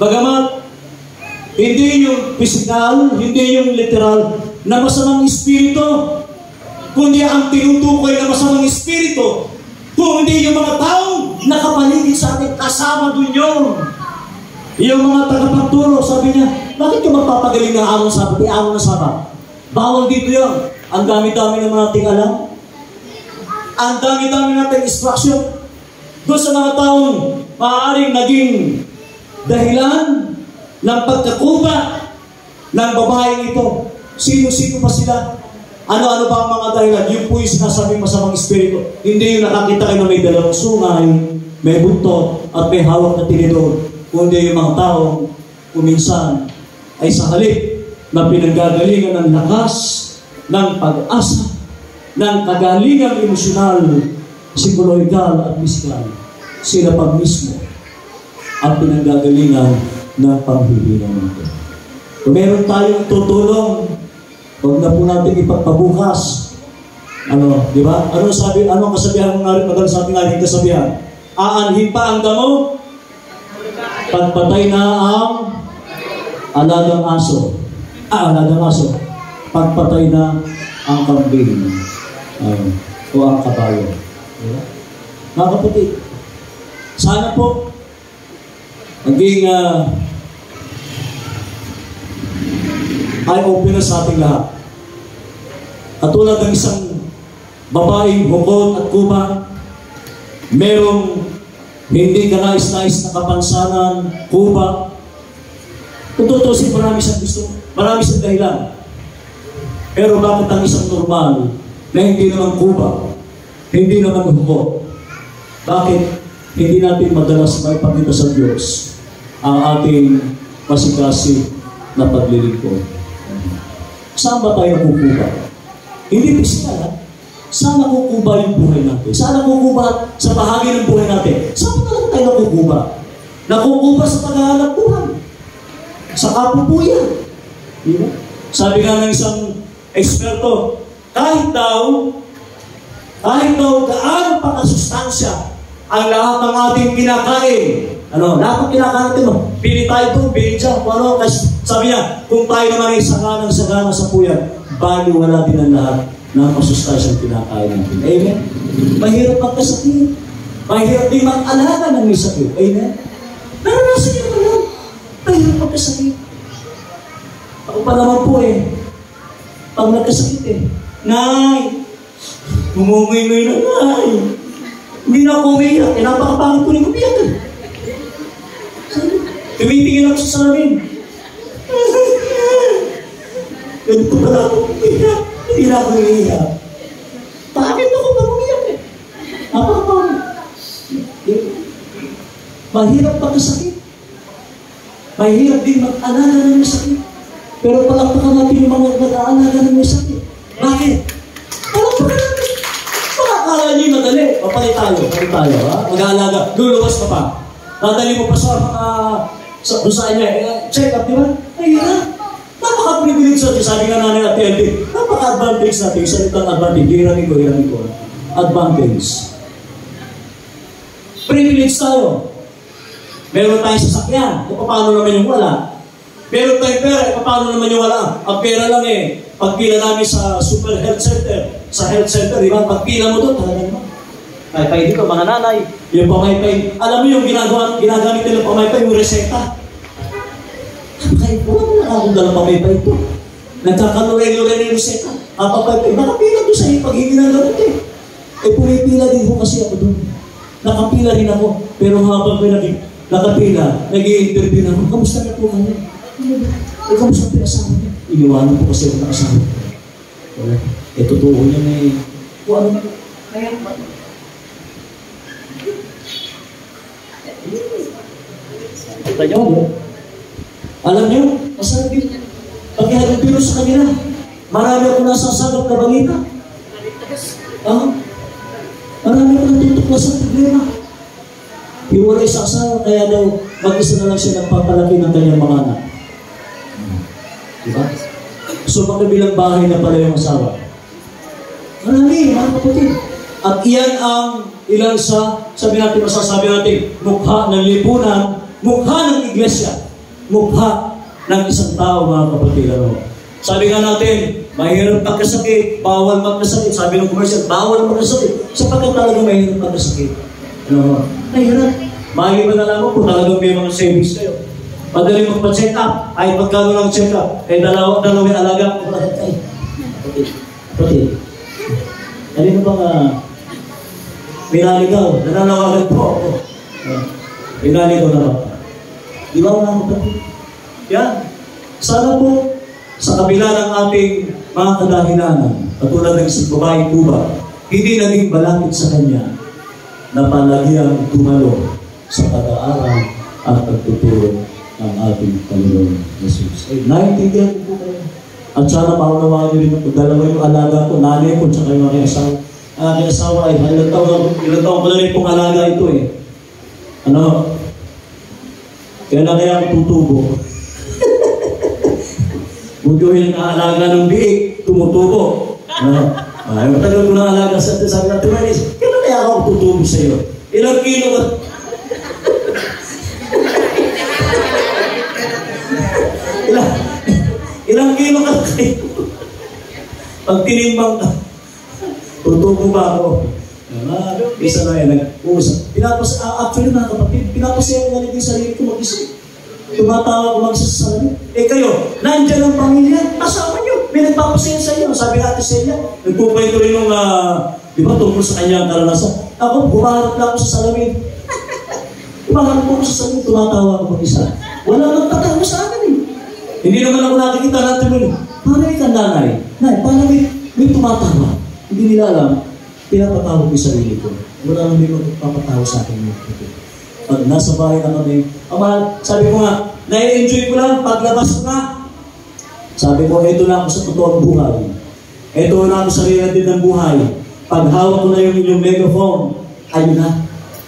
bagamat hindi yung physical, hindi yung literal na masamang espiritu, kundi ang tinutukoy na masamang espiritu, kundi yung mga taong nakapaligid sa atin, kasama dun yun. Yung mga tagapagturo, sabi niya, bakit yung magpapagaling ng araw sabat? Araw na sabat. Bawal dito yun. Ang dami-dami naman nating alam. Ang dami-dami nating instruction. Doon sa mga taong maaaring naging dahilan ng pagkakuba ng babaeng ito. Sino-sino pa sila? Ano-ano ba ang mga dahilan? Yung po yung sinasabing masamang espiritu. Hindi yung nakakita kayo na may dalawang sungay, may buntot, at may hawak na tinidor. Kundi yung mga taong kuminsan ay sa halip na pinanggagalingan ng lakas, ng pag-asa, ng kagalingang emosyonal, psikolohikal at pisikal. Sila pag mismo ang pinanggagalingan ng panghihinang nito. Kung meron tayong tutulong, huwag na po natin ipagpabukas. Di ba? Anong kasabihan mo nga rin? Madalas natin nga rin kasabihan. Aanhin pa ang damo, pagpatay na ang alagang aso. Alagang aso. Pagpatay na ang kambing. O ang kabayo. Diba? Mga kapatid, sana po maging eye-opener sa ating lahat. Katulad ng isang babaeng hukot at kuba, merong hindi ka nais-nais na kapansanan, kuba. Kung tutusin, marami siyang gusto, marami siyang dahilan. Pero bakit ang isang normal na hindi naman kuba, hindi naman hukot? Bakit hindi natin madalas maipakita sa Diyos ang ating masikasi na paglilingkod? Saan ba tayo kukuba? Hindi pisikal, ha? Saan nakukuba yung buhay natin? Saan nakukuba sa bahagi ng buhay natin? Saan ba talaga tayo nakukuba? Nakukuba sa paghahanap buhay. Sa kapupuyan. Diba? Sabi nga ng isang eksperto, kahit daw gaano pa kasustansya ang lahat ng ating kinakain. Lahat ng kinakain natin, pili tayo ito, pili dyan. Sabi niya, kung tayo naman ay sagana sa puyan, bali wala din ang lahat ng masustansya kinakain natin. Amen? Mahirap magkasakit. Mahirap din mag-alaga ng may sakit. Amen? Naranasan niyo naman yun. Mahirap magkasakit. Ako pa naman po pag nagkasakit Nay! Umumay-may na, Nay! Hindi na ako umiyak. Napakapangit ko rin umiyak. Tumitingin ako sa salamin. Ganito pala ako umiyak. Hindi na ako umiyak. Bakit ako ba umiyak Napakapangit. Mahirap pagkasakit. Mahirap din mag-alaga ng may sakit. Pero palakpakan natin yung mga nag-aalaga ng may sakit. Bakit? Palakpakan natin. Akala niyo madali. Papalit tayo, ha? Mag-aalaga. Luluwas ka pa. Dadali mo pa sa mga saan niya. Check up, di ba? Mahirap. Napaka-privilege natin. Sabi nga nanay at Elvin, napaka-advantage natin. Salitang advantage. Hiramin ko. Advantage. Privilege tayo. Meron tayong sasakyan. Paano naman yung wala? Meron tayong pera. Paano naman yung wala? Ang pera lang pagpila namin sa super health center. Sa health center, di ba? Pagpila mo doon, talaga naman. Pay dito, mga nanay. Yung pamaypay. Alam mo yung ginagamit nila pamaypay, yung reseta. Kahit wala akong dalang pamaypay ito. Nagkakaluray-luray na yung reseta. Papaypay. Nakapila doon sa ipaghingi ng ganito pumipila din ko kasi ako doon. Nakapila rin ako. Pero habang ko nakapila, nag-i-interview na ako. Kamusta na po kami? Kamusta ang pinasama niya? Iniwanan po kasi ako nakasama. Totoo niya kung ano na. Kaya ba? Alam niyo, masabi, pagkihalipiro sa kanila, marami ako nasasagap na balita. Marami ako natutuklas sa problema. Hiwalay sa asawa, kaya daw mag-isa na lang siya nagpapalaki ng kanyang mga anak. Diba? So magkabilang bahay na pala yung asawa. Marami, mga kapatid. At iyan ang ilan sa, sabi natin, masasabi natin, mukha ng lipunan, mukha ng iglesia, mukha ng isang tao, mga kapatid. Ano? Sabi nga natin, mahirap magkasakit, bawal magkasakit. Sabi ng commercial, bawal magkasakit. Sapagkat talaga mahirap magkasakit. Ano? Mahirap. Maliban na lang kung talagang may mga savings kayo. Madali magpa-check up. Ay, pagkano lang check up. Eh, dalawang alaga. Ay, kapatid. Alin ba nga, minaligaw, nananawagan po ako. Minaligaw na ba? Di ba mga kapatid? Yan. Sana po, sa kabila ng ating mga kadahilanan, katulad ng isang babae Cuba, hindi naging balakid sa kanya na palagiang tumalo sa pag-aaral at pagtuturo ng ating Panginoon Jesus. Ay, naintindihan ko po kayo. At sana maunawaan nyo rin ako. Dalawa yung alaga ko, nanay ko, tsaka yung aking asawa. Ang aking asawa ay ilang taon ko na rin pong alaga ito eh. Ano? Kaya ako tutubo. Buto yung alaga ng biik, tumutubo. Ay, matagal ko na alaga sa atin. Sabi natin, kailan kaya ako tutubo sa iyo? Ilang kilo ka? Ilang kilo ka kayo? Pag tinimbang ka, tutubo ba ako? Isa na yan, nag-uusap. Actually mga kapatid, pinapasaya ko na yung sarili ko mag-isip. Tumatawa ko magsasalamin. Eh kayo, nandyan ang pamilya, asawa nyo, may nagpapasaya sa inyo. Sabi natin sa inyo, nagpupwento rin nung, di ba, tungkol sa kanyang karanasan. Ako, bumaharap na ako sa salamin. Bumaharap ako sa salamin, tumatawa ako mag-isa. Wala nang tatawa sa akin eh. Hindi naman ako nakikita natin ulit. Paano ka nanay? Nay, paano may tumatawa? Hindi nila alam, pinapatawa ko yung sarili ko. Wala nang may magpapatawa sa akin. Pag nasa bahay na kami, Ama, sabi ko nga, nai-enjoy ko lang, paglabas ko na. Sabi ko, eto na ako sa totoong buhay. Eto na ako sa realidad ng buhay. Pag hawak ko na yung inyong megaphone, ayun na,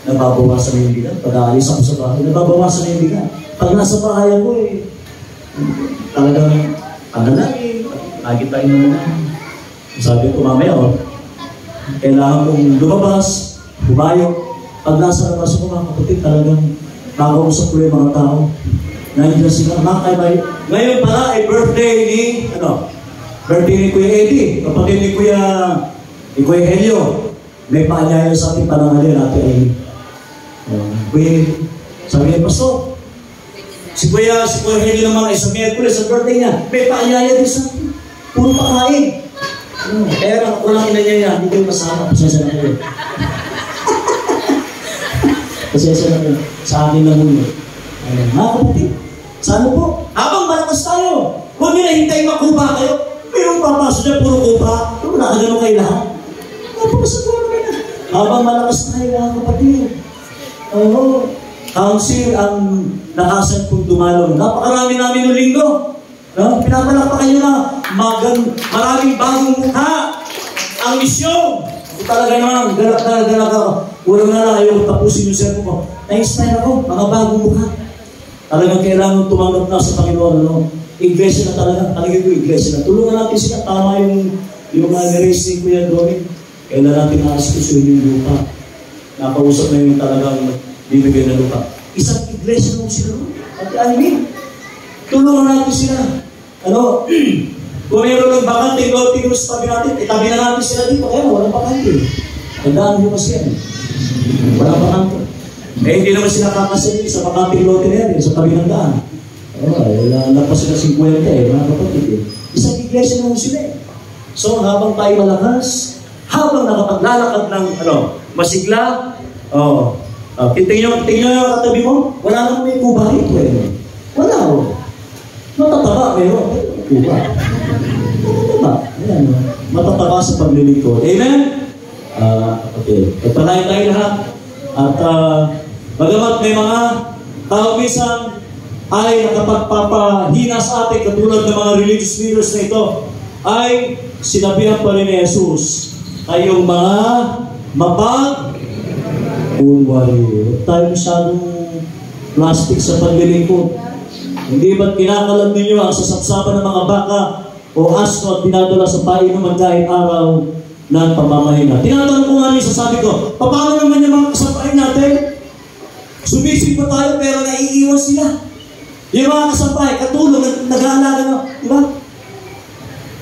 nababawasan na yung bigat. Pag aalis ako sa bahay, nababawasan na yung bigat. Pag nasa bahay ako talagang, lagi tayo na. Sabi ko, mamaya, kailangan kong lumabas, bumayo. Pag nasa labas ko, mga kapatid, talagang nakausap ko yung mga tao. Nandiyan sila, ngayon pala ay birthday ni, birthday ni Kuya Eddie, kapatid ni Kuya Helio. May paanyaya sa ating panangalin natin ay, Kuya Eddie, sabi niya, Pastor, si Kuya Helio naman ay sa Miyerkules, sa birthday niya, may paanyaya din sa atin. Puro pakain. Kaya walang inanyaya, hindi kayo kasama, pasensya na kayo. Pasensya na kayo, sa akin lang muna. Mga kapatid, sana po, habang malakas tayo, huwag nyo na hintay makuba kayo. Mayroong papasok niya, puro kuba. Wala ka gano'n kayo lahat. Napakasagawa naman na. Habang malakas tayo, mga kapatid. Council ang nakasan kong dumalo. Napakarami namin ng linggo. Pinapalakpakan nyo na maraming bagong mukha. Ang misyon. Talaga naman, galak ako. Walang na lang, ayaw tapusin yung sermon ko. Na-inspire ako, mga bagong mukha. Talagang kailangan tumanggap na sa Panginoon. Iglesia na talaga, talagang ko iglesia na. Tulungan natin sila, tama yung na-raise ni Kuya Domin. Kailan natin na-asikusin yung lupa. Nakausap na yung talagang bibigyan na lupa. Isang iglesia na sila. At tulungan natin sila. Kung mayroon ng bakante, tingin sa tabi natin, itabi na natin sila dito. Kaya walang bakante. Tandaan mo kasi yan. Walang bakante. Hindi naman sila kakasali sa bakante lote na yan, sa tabi ng daan. Wala pa sila 50 mga kapatid. Isang iglesia naman sila eh. So habang tayo malakas, habang nakapaglalakad ng masigla, tingnan yung katabi mo, wala naman may kuba ito eh. Wala o. Matataba pero kuba. Matataba sa paglilingkod. Amen? Okay. Pagpalain tayo lahat. At bagamat may mga tao minsan ay nakapagpapahina sa atin katulad ng mga religious leaders na ito, ay sinabihan pa rin ni Jesus, kayong mga Kunwari, huwag tayo masyadong plastic sa paglilingkod. Hindi ba't kinakalam ninyo ang sasapsapan ng mga baka o asno at dinadala sa painuman kahit araw ng pamamahina? Tinatanong ko nga rin, sasabi ko, paano naman yung mga kasapain natin? Sumisig pa tayo pero naiiwan sila. Yung mga kasapay, katulong, nag-aalaga na, di ba?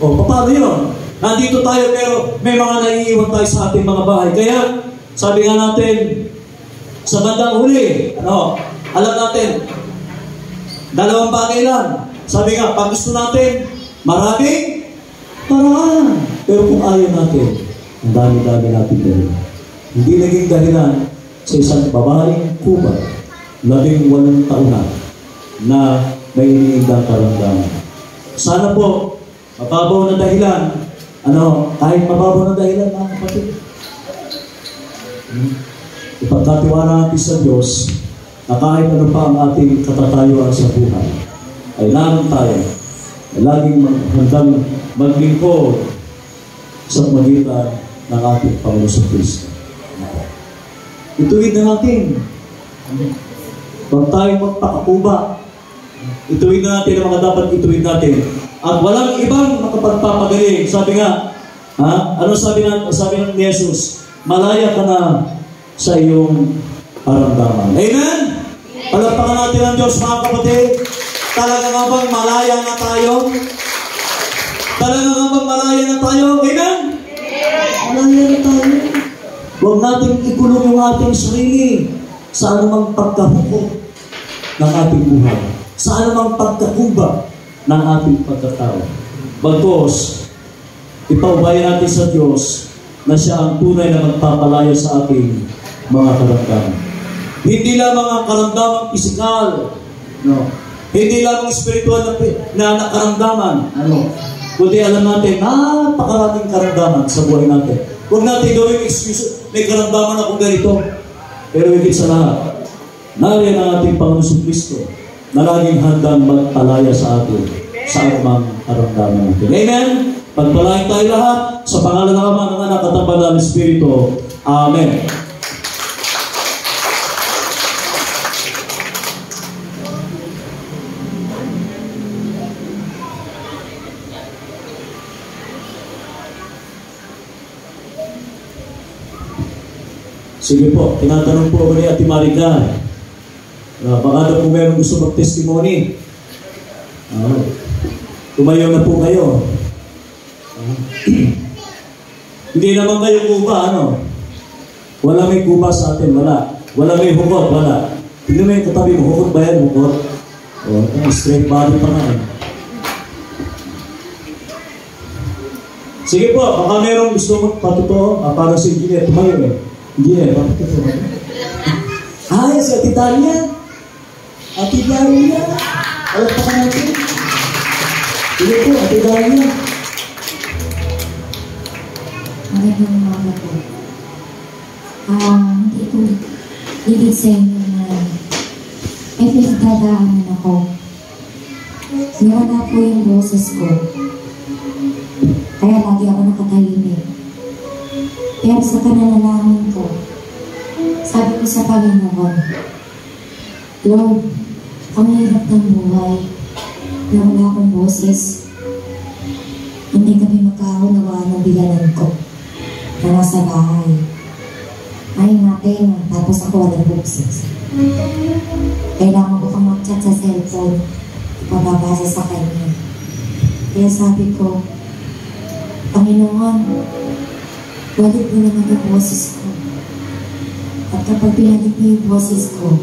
O, paano yun? Nandito tayo pero may mga naiiwan tayo sa ating mga bahay. Kaya, sabi nga natin, sa bandang huli, alam natin, dalawang bagay lang. Sabi nga, pag gusto natin, maraming paraan. Pero kung ayaw natin, ang dami-dami natin dahil. Hindi naging dahilan sa isang babaeng Cuba, 18 taon na may iniindang karamdaman. Sana po, mababaw na dahilan, kahit mababaw na dahilan, mga kapatid. Ipagkatiwala natin sa Diyos na kahit ano pa ang ating katatayuan sa buhay, ay lamang tayo na laging handang maglingkod sa magitan ng ating Panginoon sa Kristo. Ituwid na natin. Huwag tayo magpakakuba. Ituwid na natin ang mga dapat ituwid natin. At walang ibang makapagpapagaling. Sabi nga, ano sabi ng Jesus? Malaya ka na sa iyong karamdaman. Amen? Palagpakan natin ang Diyos, mga kapatid. Talaga nga bang malaya na tayo? Talaga nga bang malaya na tayo? Amen? Malaya na tayo. Huwag natin ikulong yung ating sarili sa anumang pagkahuko ng ating buhay. Sa anumang pagkakuba ng ating pagkatao. Bagkos, ipaubaya natin sa Diyos na siya ang tunay na magpapalaya sa ating mga karamdaman. Hindi lamang ang karamdaman pisikal, hindi lamang spiritual na karamdaman, kundi alam natin, napakaraming karamdaman sa buhay natin. Huwag natin gawing excuse, may karamdaman akong ganito. Pero higit sa lahat, nariyan ang ating Panginoon Kristo na laging handang magpalaya sa atin sa anumang karamdaman natin. Amen? Pagpalain tayo lahat sa pangalan ng Ama, ng Anak at ng Banal na Espiritu. Amen. Sige po, tinatanong po ako ni Ate Maricar. Baka na po meron gusto mag-testimony. Tumayo na po kayo. Hindi naman kayo kuba, Wala may kuba sa atin, wala. Wala may hukot, wala. Hindi mo yung katabi mo, hukot ba yan, hukot? Straight body pa nga. Sige po, baka merong gusto magpatuto, para si Engineer, tumayo Engineer, patuto. Si Ate Dalia. Ate Dalia. Alam pa ka natin. Sige po, Ate Dalia. Magandang umaga po. Hindi po ibig sa inyo na may pinagdadaanan ako. Nawala po yung boses ko. Kaya lagi ako nakatahimik. Pero sa pananalangin ko, sabi ko sa Panginoon, Lord, ang hirap ng buhay na wala akong boses. Hindi kami magkakaunawaan ng biganan ko na nasa bahay. Ay natin, tapos ako walang boses. Kailangan ko pang mag-chat sa cellphone, ipababasa sa kanya. Kaya sabi ko, Panginoon, walit mo naman yung boses ko. At kapag pinalit mo yung boses ko,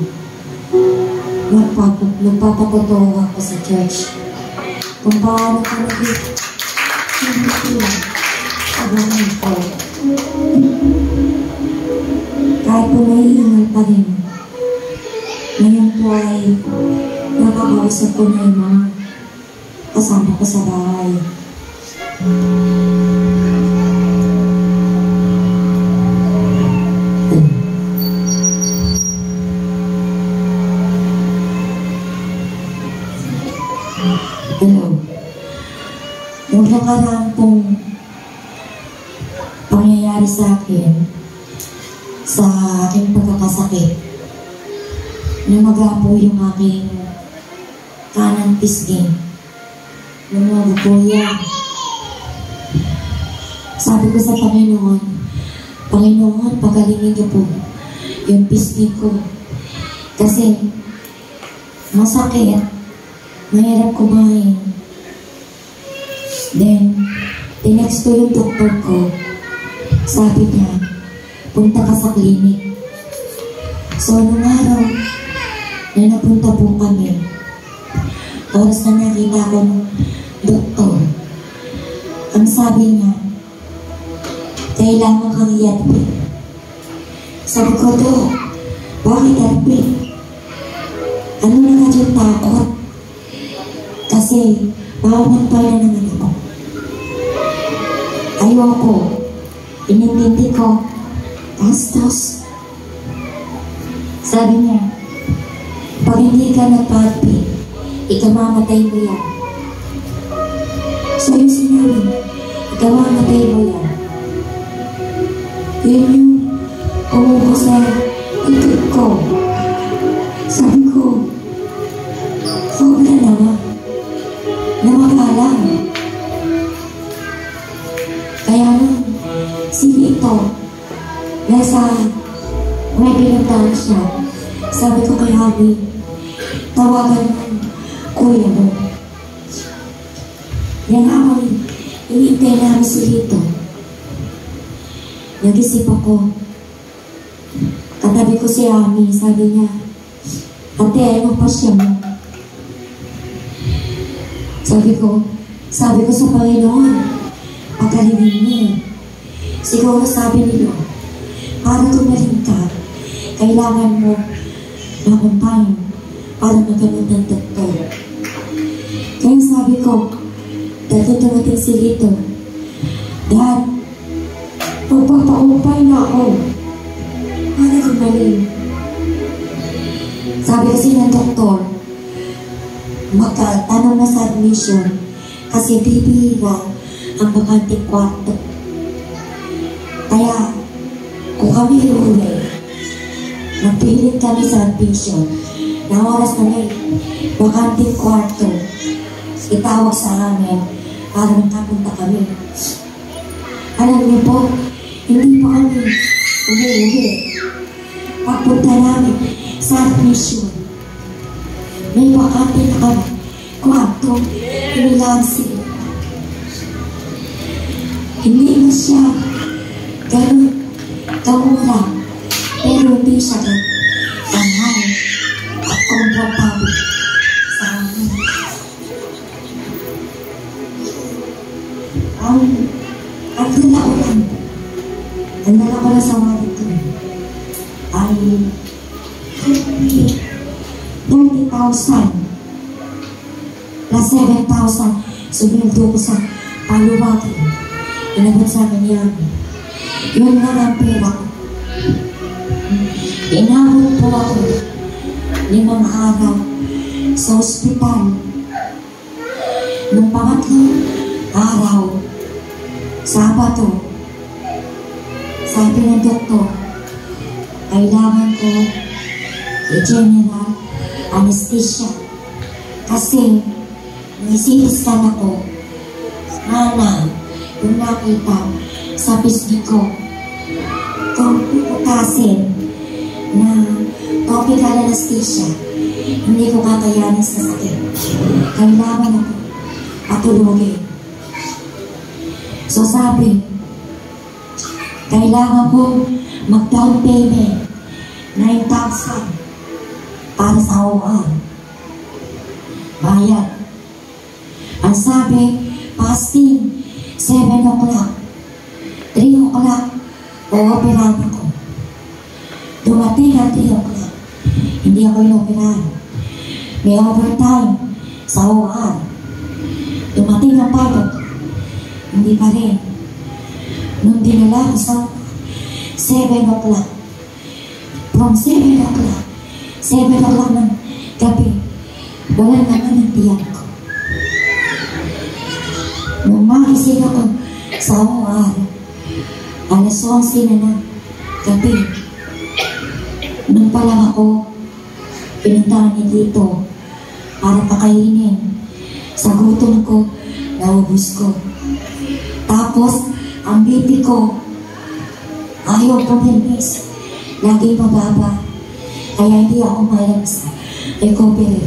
nagpapatotoo ako sa church. Kung paano ka nag-iwan sa buhay ko. Kahit po naiingal pa rin, ngayon po ay nakakausap ko na yung mga kasama ko sa bahay. Yung nakaraan pong pangyayari sa akin, sa aking pagkakasakit. Namaga po yung aking kanang pisngi. Lumago po yan. Sabi ko sa Panginoon, Panginoon, pagalingin niyo po yung pisngi ko. Kasi masakit, mahirap kumain. Then, tinext ko yung doktor ko. Sabi niya, punta ka sa klinik. So, nung araw na napunta po kami, oras na nakita ko ng doktor, ang sabi niya, kailangan kang i-admit. Sabi ko, Dok, bakit admit? Ano na nga dyan takot? Kasi, maumampal na naman ako. Ayoko. Inintindi ko. Bastos. Sabi niya, pag hindi ka nagpa-admit, ikamamatay mo yan. So yung sinabi, ikamamatay mo yan. Yun yung umubo sa ikot ko. Sabi ko, sobra naman. Namakalang. Kaya nun, si Vito, nasa may pinuntahan siya. Sabi ko kay Habi, tawagan mo kuya mo. Yan habang iniintay namin si Vito. Nag-isip ako. Katabi ko si Ami, sabi niya, ate, ano pa siya mo? Sabi ko sa Panginoon, pagkalingin niya. Siguro sabi nila, para gumaling ka, kailangan mo makumpahin para magkamot ng doktor. Kaya sabi ko, dahil dumating si Lito, Dad, magpapaumpay na ako para gumaling. Sabi kasi ng doktor, magkatanong na sa admission kasi bibihira ang bakanting kwarto. Kaya, kung kami huli, nagpilit kami sa admission na oras na may bakanting kwarto, itawag sa amin para magkapunta kami. Alam niyo po, hindi po kami umuwi. Pagpunta namin sa admission, may bakante na kami kwarto, inilansi. Hindi na siya ganun kamura, pero hindi siya kamahal at komportable sa amin. Ang dala ko lang sa wallet ko ay 30,000 plus 7,000 sumildo ko sa paluwagin. Inabot sa akin yan. Yun lang ang pera ko. Inabot po ako 5 araw sa ospital. Nung pangatlong araw, Sabado, sabi ng doktor, kailangan ko i-general anesthesia kasi nisilistan ako. Nana, yung nakita sa pisngi ko, kung puputasin na topical anesthesia, hindi ko kakayanin sa sakit. Kailangan ako patulogin. So sabi, kailangan ko mag-down payment 9,000 para sa OR. Bayad. Ang sabi, fasting 7 o'clock. 3 o'clock, o-operahan ako. Dumating ang 3 o'clock. Hindi ako in-operahan. May overtime sa OR. Dumating ang 5 o'clock. Hindi pa rin. Nung dinala ko sa 7 o'clock. From 7 o'clock, 7 o'clock ng gabi, wala naman ang tiyak ko. Nung magising ako sa OR, alas 11 na ng gabi, Nung pa lang ako, pinuntahan ni Tito para pakainin. Sa gutom ko, naubos ko. Tapos, ang BP ko, ayaw pumilis. Lagi mababa. Kaya hindi ako malas. Recovery.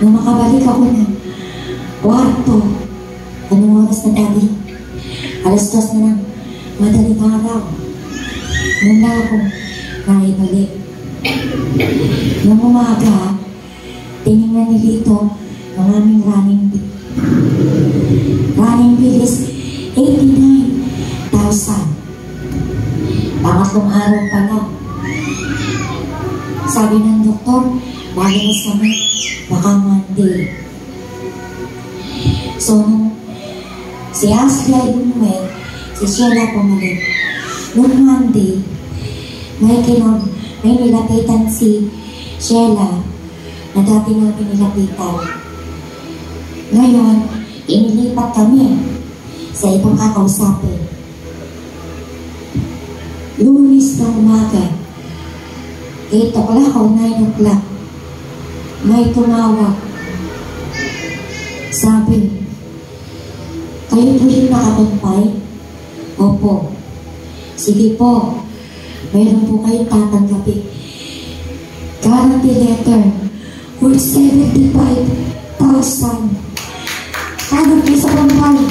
Nung makabalik ako ng kwarto, anong oras na dati? 2:00 na ng madaling araw. Nung na ako naibalik. Nung umaga, tinignan ni Lito ang aming running bill is 89,000. Pangatlong araw pa lang. Sabi ng doktor, malas kami, baka Monday. So, si Ashley ay umuwi, si Sheila pumalit. Noong Monday, may nilapitan si Sheila na dati natin nilapitan. Ngayon, inilipat kami sa ibang kakausapin. Lunes na umaga, 8 o'clock o 9 o'clock, may tumawag. Sabi, kayo po yung nakatumpay? Opo. Sige po, mayroon po kayong tatanggapin. Guarantee letter worth 75,000. Ano po sa pampay,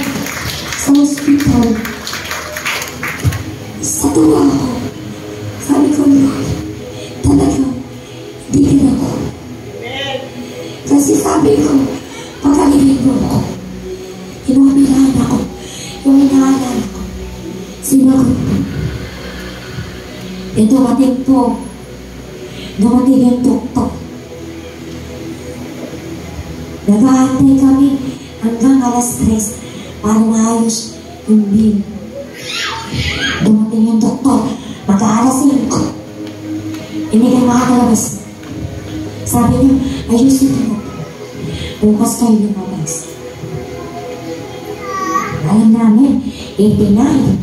sa hospital. Sa tuwa ko, sabi ko, Lord, talaga, bigyan ako. Kasi sabi ko, pagkalibig mo ako, inumilahan ako, yung inaalan ako, sinagot ko. E dumating po, dumating yung tuktok. Nag-aantay kami hanggang 3:00 para maayos yung bill. Dumating yung doktor, mag-5:00. Hindi kayo makakalabas. Sabi niya, ayusin niyo. Bukas kayo lumabas. Alam namin, 89.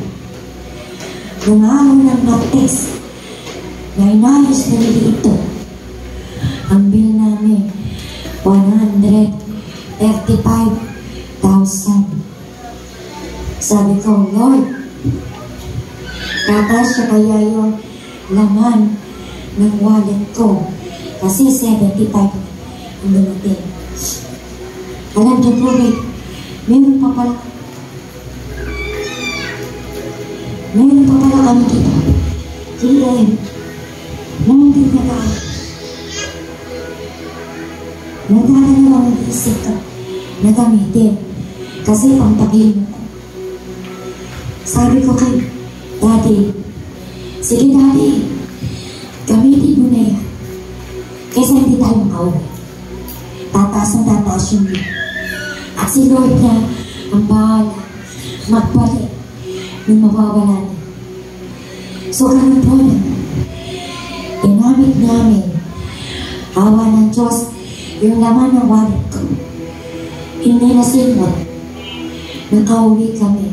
Nung araw ng Martes, na inayos na nilito. Ang bill namin, 135,000. Sabi ko, Lord, kakasya kaya yung laman ng wallet ko kasi 75 ang dumating. Alam niyo po, meron pa pala kami dito. Hindi nandun na lang. Nagdala lang ang isip ko na gamitin kasi pampagin ko. Sabi ko kay Daddy, sige Daddy, gamitin mo na yan. Kesa hindi tayo makauwi. Tataas yung bill. At si Lord na ang bahala magbalik nung mawawala na. So ganun po na. Inamit namin, awa ng Diyos, yung laman ng wallet ko. Hindi na sinot. Nakauwi kami.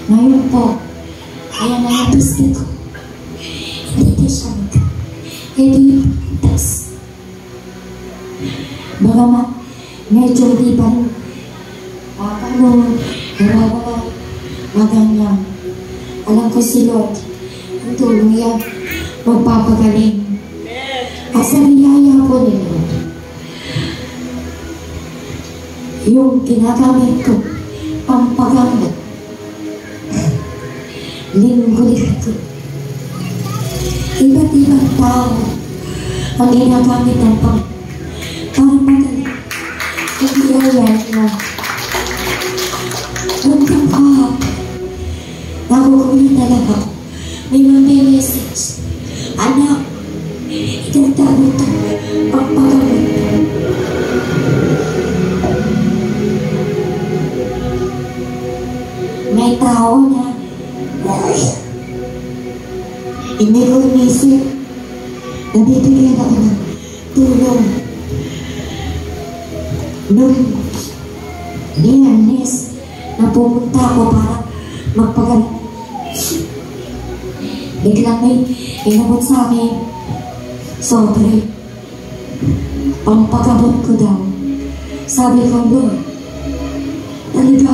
Ngayon po, kaya na yung biscuit ko. Hindi siya magka. Hindi tas. Bagamat, medyo hindi pa rin. Nung nawawala, maganyang. Alam ko si Lord, ang tulong yan, magpapagaling. At sa niyaya ko ni Lord, yung ginagamit ko, pampagamot, linggo-linggo. Iba't ibang tao ang ginagamit ng pampagaling. Ang niyaya niya. Hanggang kahapon, nakukulit talaga ako. May mga message. Anak, itagdago ito. Pagpagamit. May tao na hindi ko inisip na bibigyan ako ng tulong. Nung Biyernes na pumunta ako para magpagalit. Biglang may inabot sa akin. Sobre. Pampakabot ko daw. Sabi ko, Lord, talaga,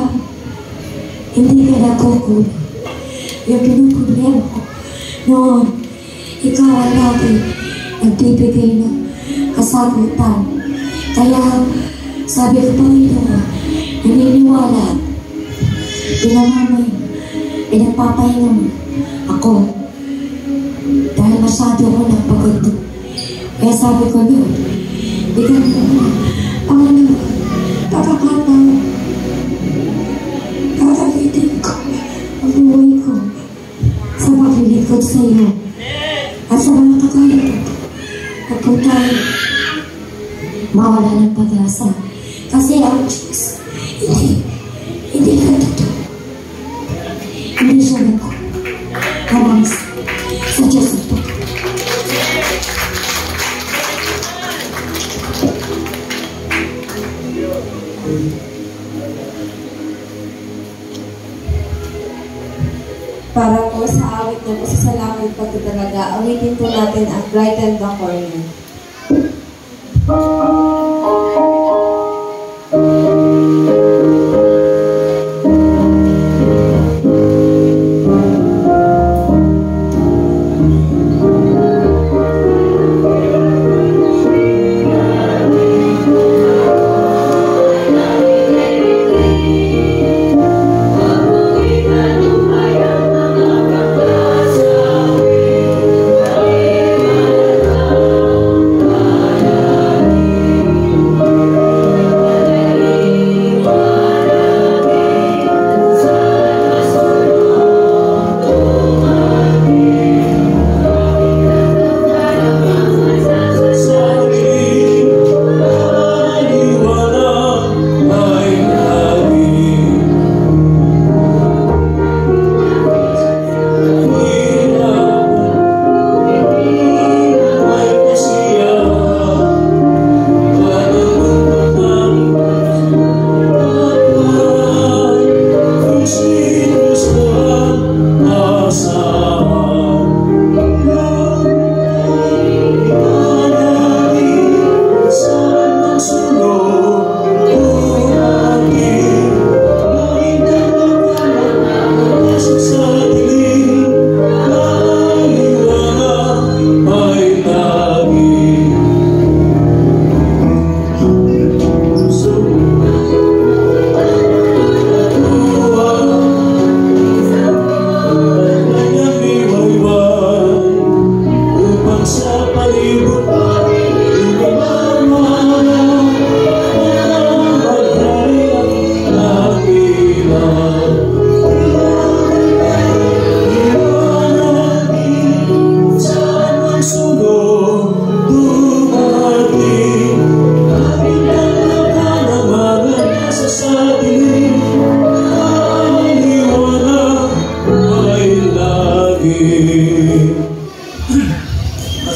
hindi ka nagkukulang. Yung pinuproblema ko noon, ikaw ang lagi nagbibigay ng kasagutan. Kaya, sabi ko, Panginoon, naniniwala, pinagpapahinga mo ako dahil masyado ako nagpagod. Kaya sabi ko, Lord, bigyan mo Panginoon, kakakataon, kakalitin ko ang buhay ko sa paglilingkod sa iyo at sa mga kakalitin ko. At kung tayo mawala ng pag-asa, kasi ang Diyos hindi natuto, hindi siya nako hamas sa Diyos ito. Para po sa awit na pasasalamat pati talaga, awitin po natin ang Brighten the Corner.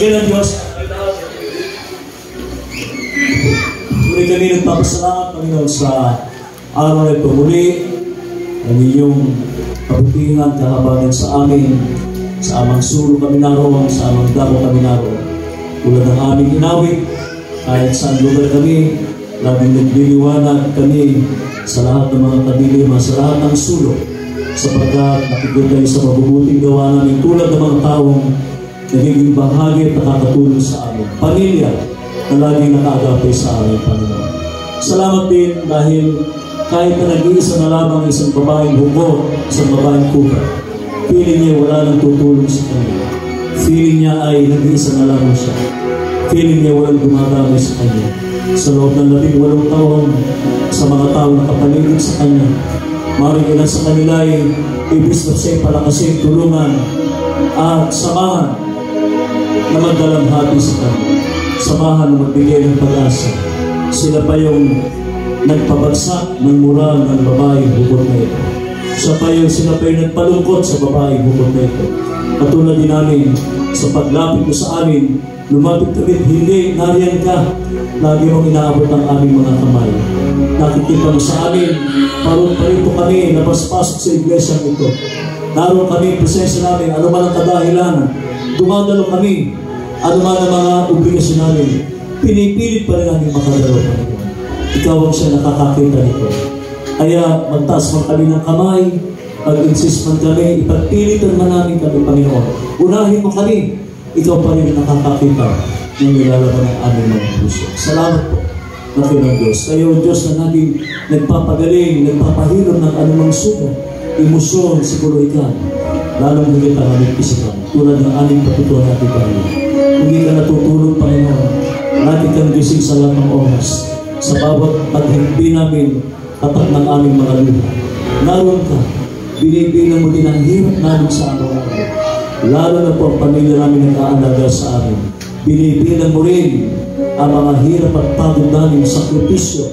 Kailan Diyos, muli kami nagpapasalamat, Panginoon, sa araw na ito. Muli, ang inyong kabutihan, kahabagan sa amin, sa amang sulo kami naroon, sa amang damo kami naroon. Tulad ng aming inawit, kahit saan lugar kami, laging nagliliwanag kami sa lahat ng mga kadiliman, sa lahat ng sulok, sapagkat nakikita tayo sa mabubuting gawa namin tulad ng mga taong nagiging bahagi at nakakatulong sa amin. Pamilya na laging nakaagapay sa amin, Panginoon. Salamat din dahil kahit na nag-iisa na lamang isang babaeng hubo, isang babaeng kupa, feeling niya wala nang tutulong sa kanya. Feeling niya ay nag-iisa na lamang siya. Feeling niya walang dumadamay sa kanya. Sa loob ng 18 taon, sa mga tao na kapaligid sa kanya, maaaring ilan sa kanila ay ibig na siya palakasin, tulungan at samahan na magdalamhati sa kanya. Samahan na magbigay ng pag-asa. Sila pa yung nagpabagsak ng moral ng babaeng bukod na ito. Sila pa yung nagpalungkot sa babaeng bukod na ito. Katulad din namin sa paglapit mo sa amin, lumapit kami, hindi, nariyan ka. Lagi mong inaabot ang aming mga kamay. Nakikita mo sa amin, parito kami, napaspasok sa iglesia ito. naroon kami, presensya namin, ano man ang kadahilan, dumadalo kami, ano man ang mga obligasyon namin, pinipilit pa rin namin makadalo, Panginoon. Ikaw ang siya nakakakita nito. Kaya magtaas man kami ng kamay, mag-insist man kami, ipagpilitan man namin kami, Panginoon. Unahin mo kami, ikaw pa rin nakakakita ng nilalaman ng aming mga puso. Salamat po, Panginoon Diyos. Kayo, Diyos, na naging nagpapagaling, nagpapahilom ng anumang sugat, emosyon, psikolohikan, lalong higit ang aming pisikal, tulad ng aming patutuan natin tayo. Hindi ka natutulog, Panginoon. Lagi kang gising sa lahat ng oras. Sa bawat paghimpi namin, tapat ng aming mga luha. Naroon ka, binibilang mo din ang hirap namin sa araw-araw. Lalo na po ang pamilya namin nag-aalaga sa amin. Binibilang mo rin ang mga hirap at pagod namin, sakripisyo,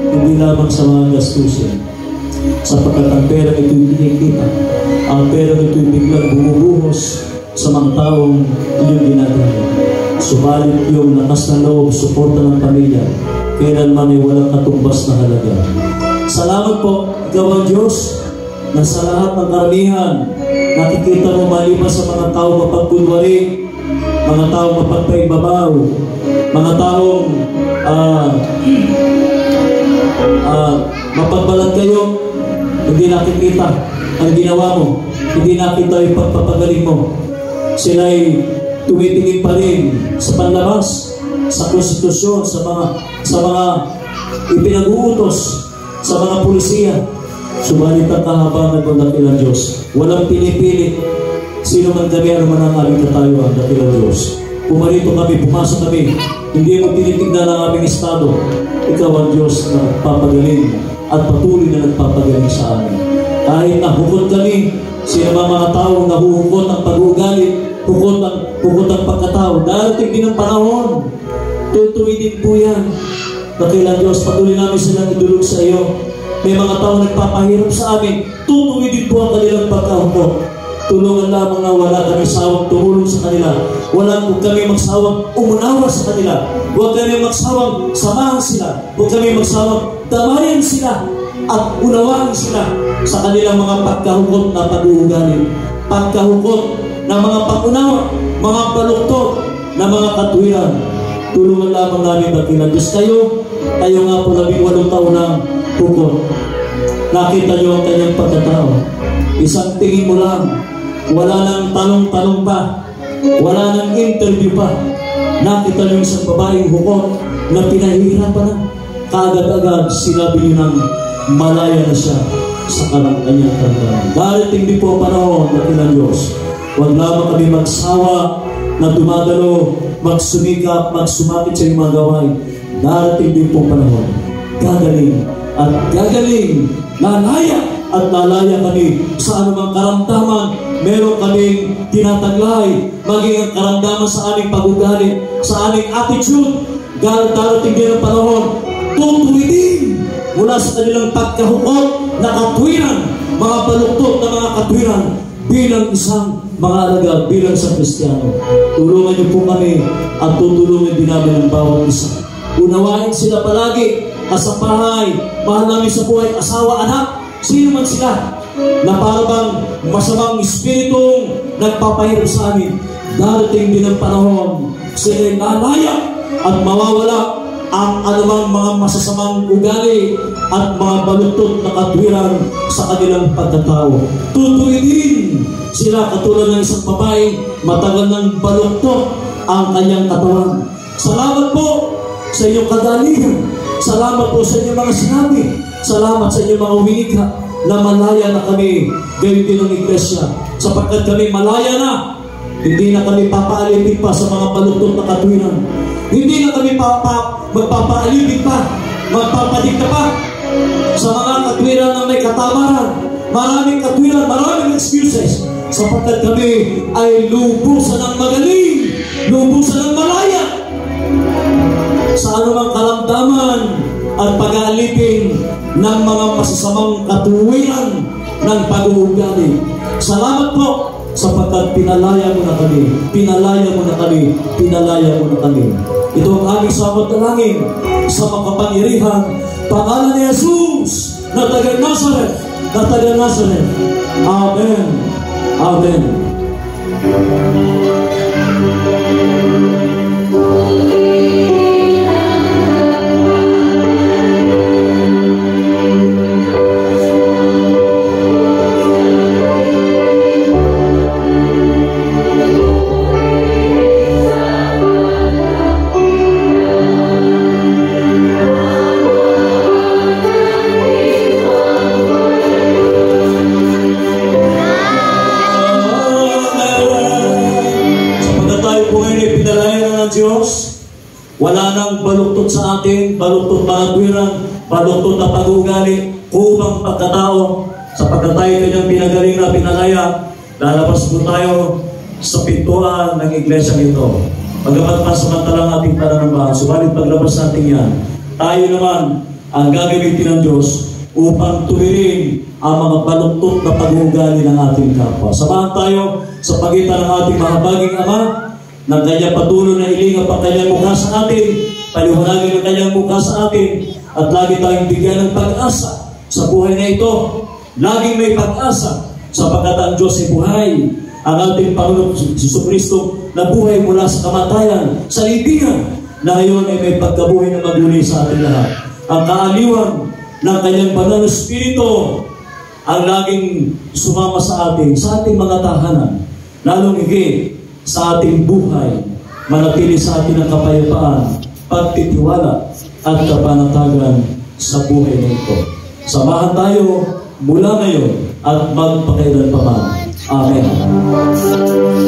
hindi lamang sa mga gastusin. Sapagkat ang pera ito'y pinikita, ang pera ito'y biglang bumubuhos sa mga taong inyong ginagawa. Subalit yung lakas na loob, suporta ng pamilya, kailanman ay walang katumbas na halaga. Salamat po, ikaw ang Diyos, na sa lahat ng karamihan, nakikita mo maliban sa mga taong mapagkunwari, mga taong mapagpaibabaw, mga taong mapagbalat kayo, hindi nakikita ang ginawa mo, hindi nakita yung pagpapagaling mo. Sila'y tumitingin pa rin sa panlabas, sa konstitusyon, sa mga ipinag-uutos, sa mga pulisiya. Subalit ang kahabangan ng dakilang Diyos, walang pinipili sino man kami, ano man ang aming katayuan, dakilang Diyos. Pumarito kami, pumasok kami, hindi mo tinitignan ang aming estado. Ikaw ang Diyos na nagpapagaling at patuloy na nagpapagaling sa amin. Kahit nahukot kami, sino mga taong nahuhukot ang pag-uugali, hukot ang pagkatao, darating din ang panahon, tutuwi din po yan. Dakilang Diyos, patuloy namin silang idulog sa iyo. May mga tao nagpapahirap sa amin, tutuwi din po ang kanilang pagkahukot. Tulungan lamang na wala kami sawang tumulong sa kanila. Huwag kami magsawang umunawa sa kanila. Huwag kami magsawang samahan sila. Huwag kami magsawang damayan sila at unawaan sila sa kanilang mga pagkahukot na pag-uugali. Pagkahukot na mga pag-unawa, mga baluktot na mga katwiran. Tulungan lamang namin dakilang Diyos. Kayo nga po 18 taon ng hukot. Nakita niyo ang kanyang pagkatao. Isang tingin mo lang, wala nang tanong-tanong pa, wala nang interview pa. Nakita niyo isang babaeng hukot na pinahihirapan na. Kaagad-agad sinabi niyo ng malaya na siya sa kanyang karamdaman. Darating din po ang panahon, dakilang Diyos. Huwag lamang kami magsawa na dumadalo, magsumikap, magsumakit sa iyong mga gawain. Darating din po ang panahon. Gagaling at gagaling, lalaya at lalaya kami sa anumang karamdaman. Meron kaming tinataglay, maging ang karamdaman sa aming pag-ugali, sa aming attitude. Darating din ang panahon, tutuwi din mula sa kanilang pagkahukot na katwiran, mga baluktot na mga katwiran, bilang isang mga alagad, bilang sa Kristiyano. Tulungan niyo po kami at tutulungan din namin ang bawat isa. Unawain sila palagi, kasabahay, mahal namin sa buhay, asawa, anak, sino man sila, na parang masamang espiritong nagpapahirap sa amin. Darating din ang panahon, sila'y lalaya at mawawala ang anumang mga masasamang ugali at mga baluktot na katwiran sa kanilang pagkatao. Tutuloy din sila katulad ng isang babae, matagal ng baluktot ang kanyang katawan. Salamat po sa inyong kagalingan. Salamat po sa inyong mga sinabi. Salamat sa inyong mga winika na malaya na kami, gayon din ng iglesia. Sapagkat kami malaya na, hindi na kami papaalipin pa sa mga baluktot na katwiran. Hindi na kami magpapaalipin pa, magpapadikta pa sa mga katwiran na may katamaran. Maraming katwiran, maraming excuses. Sapagkat kami ay lubusan ng magaling, lubusan ng malaya sa anumang karamdaman at pag-aalipin ng mga masasamang katuwiran ng pag-uugali. Salamat po sapagkat pinalaya mo na kami, pinalaya mo na kami, pinalaya mo na kami. Ito ang aming samot na langin sa makapangyarihan pangalan ni Jesus na taga Nazareth, na taga Nazareth. Amen. Amen. Wala nang baluktot sa atin, baluktot panatwiran, baluktot na pag-ugali, kumang pagkatao, sapagkat tayo kanyang pinagaling na pinalaya, lalabas po tayo sa pintuan ng iglesia nito. Pagamat pasamantalang ating pananambahan, subalit paglabas natin yan, tayo naman ang gagamitin ng Diyos upang tuwirin ang mga baluktot na pag-ugali ng ating kapwa. Samahan tayo sa pagitan ng ating mahabaging Ama, ng kanyang patuloy na ilingap ang kanyang mukha sa atin, paliwanagin ang kanyang mukha sa atin, at lagi tayong bigyan ng pag-asa sa buhay na ito. Laging may pag-asa, sapagkat ang Diyos ay buhay. Ang ating Panginoon Jesucristo na buhay mula sa kamatayan, sa libingan, na ngayon ay may pagkabuhay na maguli sa ating lahat. Ang kaaliwan ng kanyang banal na Espiritu ang laging sumama sa ating mga tahanan, lalong higit sa ating buhay, manatili sa atin ang kapayapaan, pagtitiwala at kapanatagan sa buhay na ito. Samahan tayo mula ngayon at magpakailanpaman. Amen.